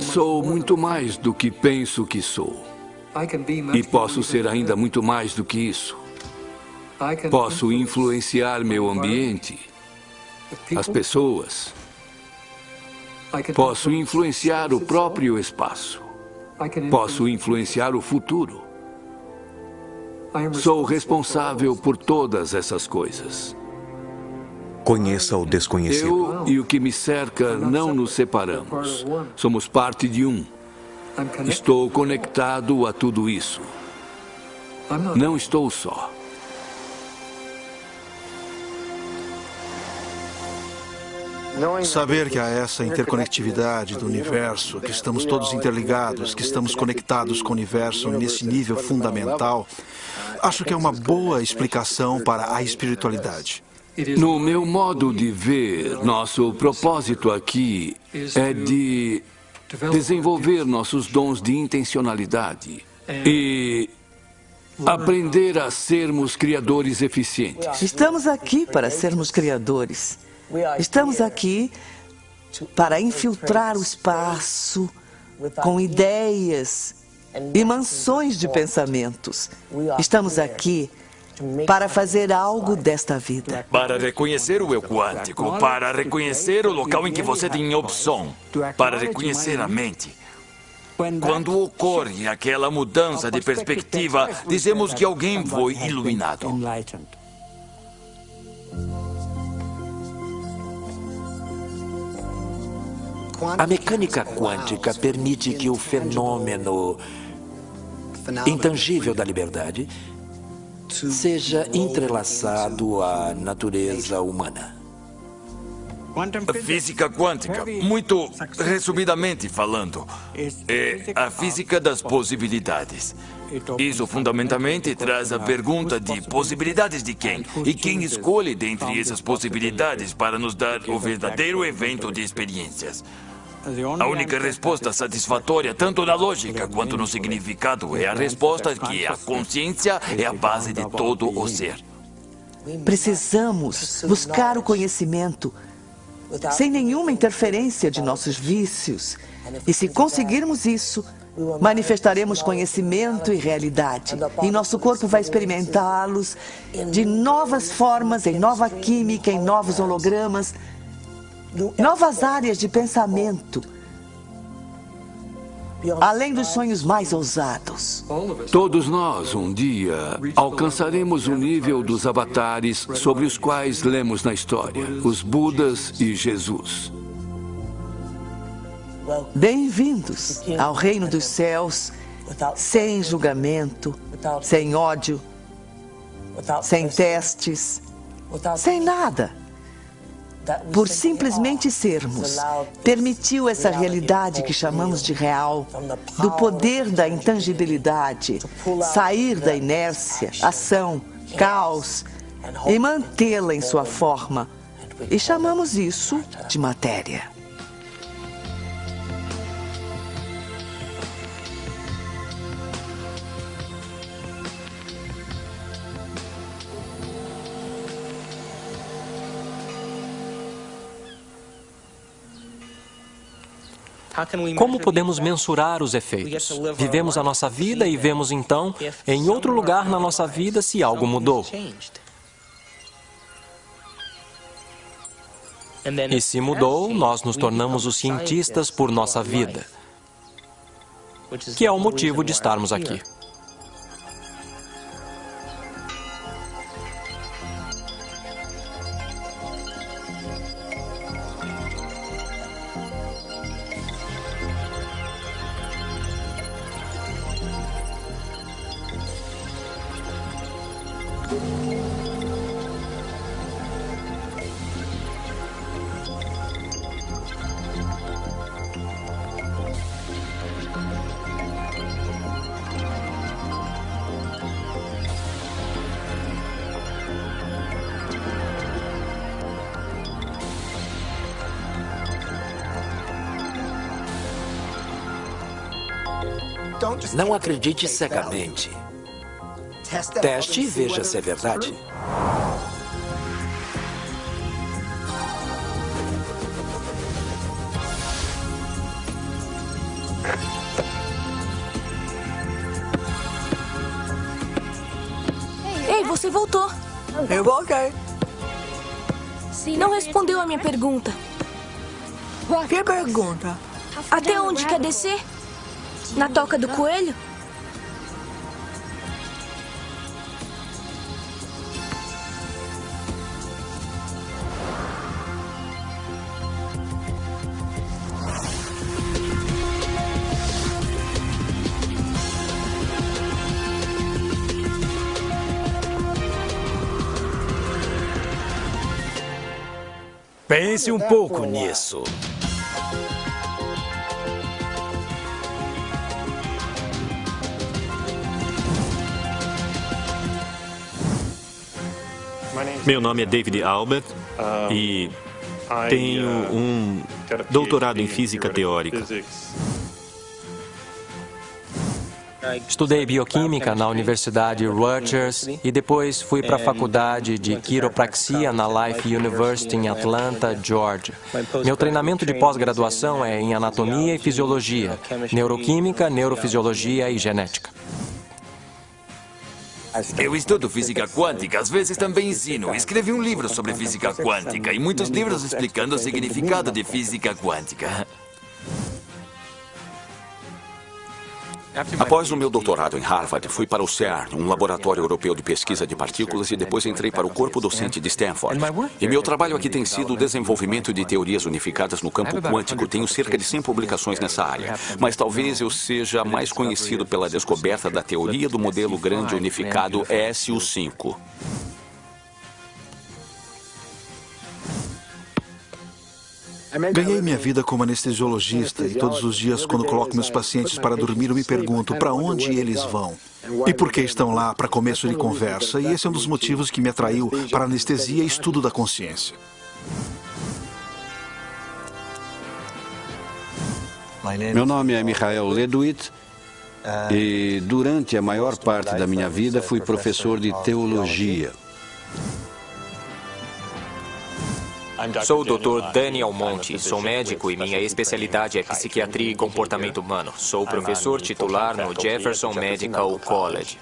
Sou muito mais do que penso que sou. E posso ser ainda muito mais do que isso. Posso influenciar meu ambiente, as pessoas. Posso influenciar o próprio espaço. Posso influenciar o futuro. Sou responsável por todas essas coisas. Conheça o desconhecido. Eu e o que me cerca não nos separamos. Somos parte de um. Estou conectado a tudo isso. Não estou só. Saber que há essa interconectividade do universo, que estamos todos interligados, que estamos conectados com o universo nesse nível fundamental, acho que é uma boa explicação para a espiritualidade. No meu modo de ver, nosso propósito aqui é de desenvolver nossos dons de intencionalidade e aprender a sermos criadores eficientes. Estamos aqui para sermos criadores. Estamos aqui para infiltrar o espaço com ideias e mansões de pensamentos. Estamos aqui para fazer algo desta vida. Para reconhecer o eu quântico, para reconhecer o local em que você tem opção, para reconhecer a mente. Quando ocorre aquela mudança de perspectiva, dizemos que alguém foi iluminado. A mecânica quântica permite que o fenômeno intangível da liberdade seja entrelaçado à natureza humana. Física quântica, muito resumidamente falando, é a física das possibilidades. Isso fundamentalmente traz a pergunta de possibilidades de quem? E quem escolhe dentre essas possibilidades para nos dar o verdadeiro evento de experiências? A única resposta satisfatória, tanto na lógica quanto no significado, é a resposta que a consciência é a base de todo o ser. Precisamos buscar o conhecimento sem nenhuma interferência de nossos vícios. E se conseguirmos isso, manifestaremos conhecimento e realidade. E nosso corpo vai experimentá-los de novas formas, em nova química, em novos hologramas, novas áreas de pensamento, além dos sonhos mais ousados. Todos nós, um dia, alcançaremos o nível dos avatares sobre os quais lemos na história, os Budas e Jesus. Bem-vindos ao reino dos céus, sem julgamento, sem ódio, sem testes, sem nada. Por simplesmente sermos, permitiu essa realidade que chamamos de real, do poder da intangibilidade, sair da inércia, ação, caos e mantê-la em sua forma. E chamamos isso de matéria. Como podemos mensurar os efeitos? Vivemos a nossa vida e vemos então, em outro lugar na nossa vida, se algo mudou. E se mudou, nós nos tornamos os cientistas por nossa vida, que é o motivo de estarmos aqui. Não acredite cegamente. Teste e veja se é verdade. Ei, você voltou. Eu voltei. Não respondeu a minha pergunta. Que pergunta? Até onde quer descer? Na toca do coelho? Pense um pouco nisso. Meu nome é David Albert e tenho um doutorado em física teórica. Estudei bioquímica na Universidade Rutgers e depois fui para a faculdade de quiropraxia na Life University em Atlanta, Georgia. Meu treinamento de pós-graduação é em anatomia e fisiologia, neuroquímica, neurofisiologia e genética. Eu estudo física quântica, às vezes também ensino. Escrevi um livro sobre física quântica e muitos livros explicando o significado de física quântica. Após o meu doutorado em Harvard, fui para o CERN, um laboratório europeu de pesquisa de partículas, e depois entrei para o corpo docente de Stanford. E meu trabalho aqui tem sido o desenvolvimento de teorias unificadas no campo quântico. Tenho cerca de 100 publicações nessa área. Mas talvez eu seja mais conhecido pela descoberta da teoria do modelo grande unificado SU5. Ganhei minha vida como anestesiologista e todos os dias, quando coloco meus pacientes para dormir, eu me pergunto para onde eles vão e por que estão lá para começo de conversa. E esse é um dos motivos que me atraiu para a anestesia e estudo da consciência. Meu nome é Michael Ledwith e durante a maior parte da minha vida fui professor de teologia. Sou o Dr. Daniel Monte, sou médico e minha especialidade é psiquiatria e comportamento humano. Sou professor titular no Jefferson Medical College.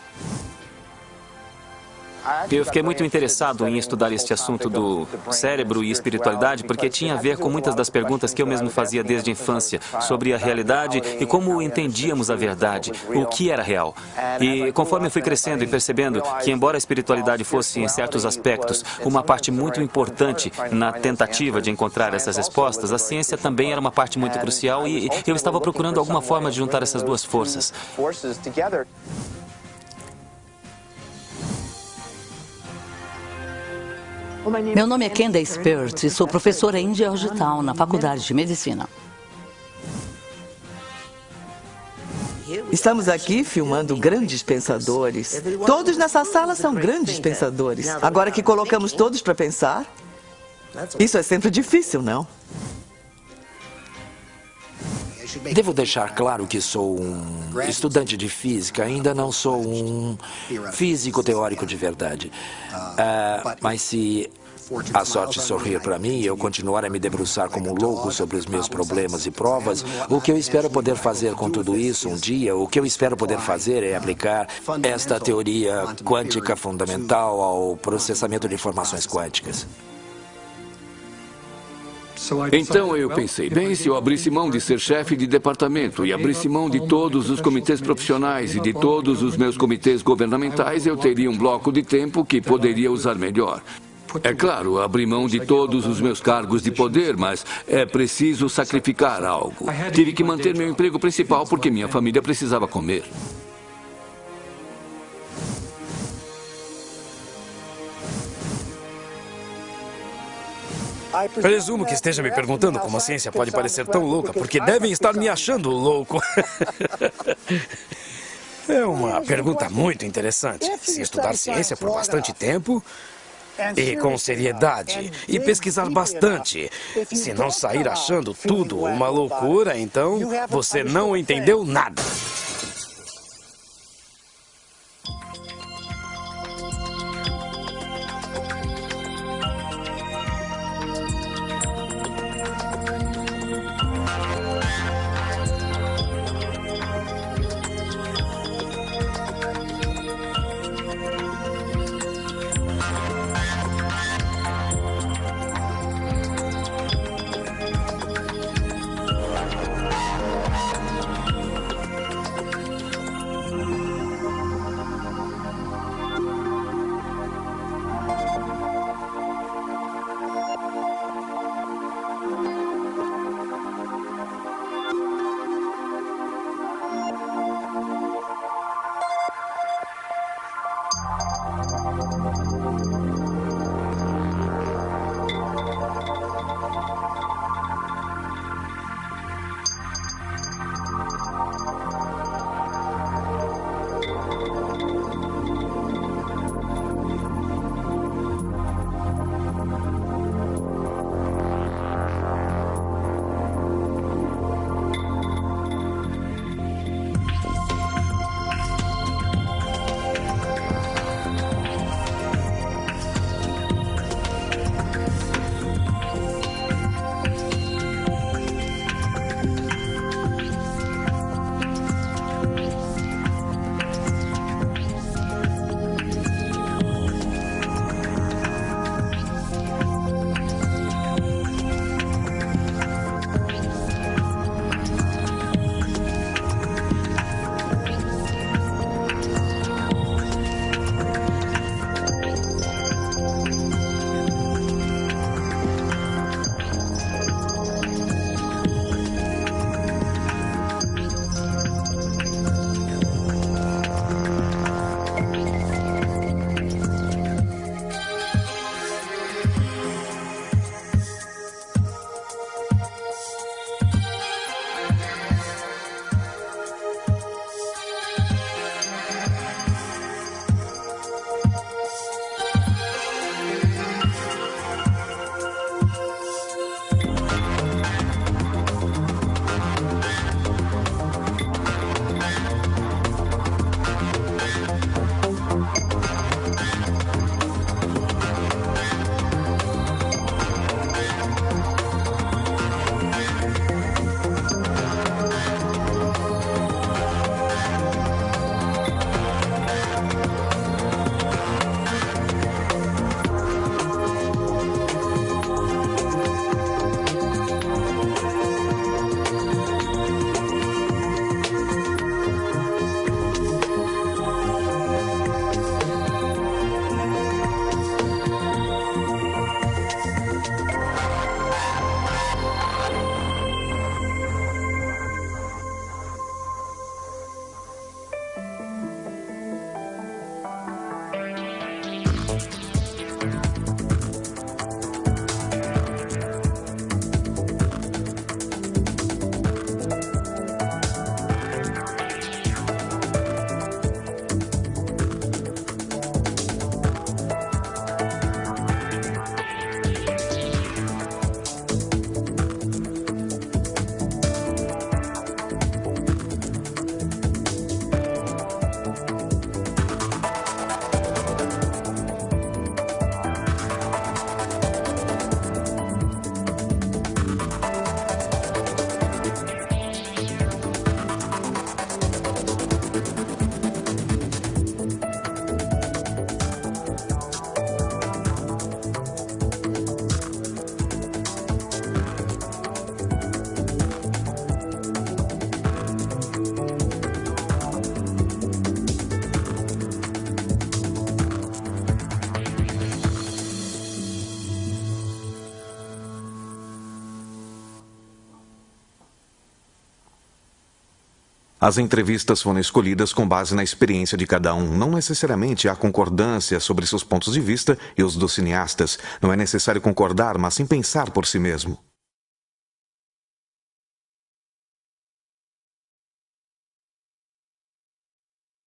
Eu fiquei muito interessado em estudar este assunto do cérebro e espiritualidade porque tinha a ver com muitas das perguntas que eu mesmo fazia desde a infância sobre a realidade e como entendíamos a verdade, o que era real. E conforme eu fui crescendo e percebendo que, embora a espiritualidade fosse, em certos aspectos, uma parte muito importante na tentativa de encontrar essas respostas, a ciência também era uma parte muito crucial e eu estava procurando alguma forma de juntar essas duas forças. Meu nome é Kenda Spirit e sou professora em Georgetown, na Faculdade de Medicina. Estamos aqui filmando grandes pensadores. Todos nessa sala são grandes pensadores. Agora que colocamos todos para pensar, isso é sempre difícil, não? Devo deixar claro que sou um estudante de física, ainda não sou um físico teórico de verdade. Mas se a sorte sorrir para mim e eu continuar a me debruçar como um louco sobre os meus problemas e provas, o que eu espero poder fazer com tudo isso um dia, o que eu espero poder fazer é aplicar esta teoria quântica fundamental ao processamento de informações quânticas. Então eu pensei, bem, se eu abrisse mão de ser chefe de departamento e abrisse mão de todos os comitês profissionais e de todos os meus comitês governamentais, eu teria um bloco de tempo que poderia usar melhor. É claro, abri mão de todos os meus cargos de poder, mas é preciso sacrificar algo. Tive que manter meu emprego principal porque minha família precisava comer. Presumo que esteja me perguntando como a ciência pode parecer tão louca, porque devem estar me achando louco. É uma pergunta muito interessante. Se estudar ciência por bastante tempo e com seriedade e pesquisar bastante, se não sair achando tudo uma loucura, então você não entendeu nada. As entrevistas foram escolhidas com base na experiência de cada um. Não necessariamente há concordância sobre seus pontos de vista e os dos cineastas. Não é necessário concordar, mas sim pensar por si mesmo.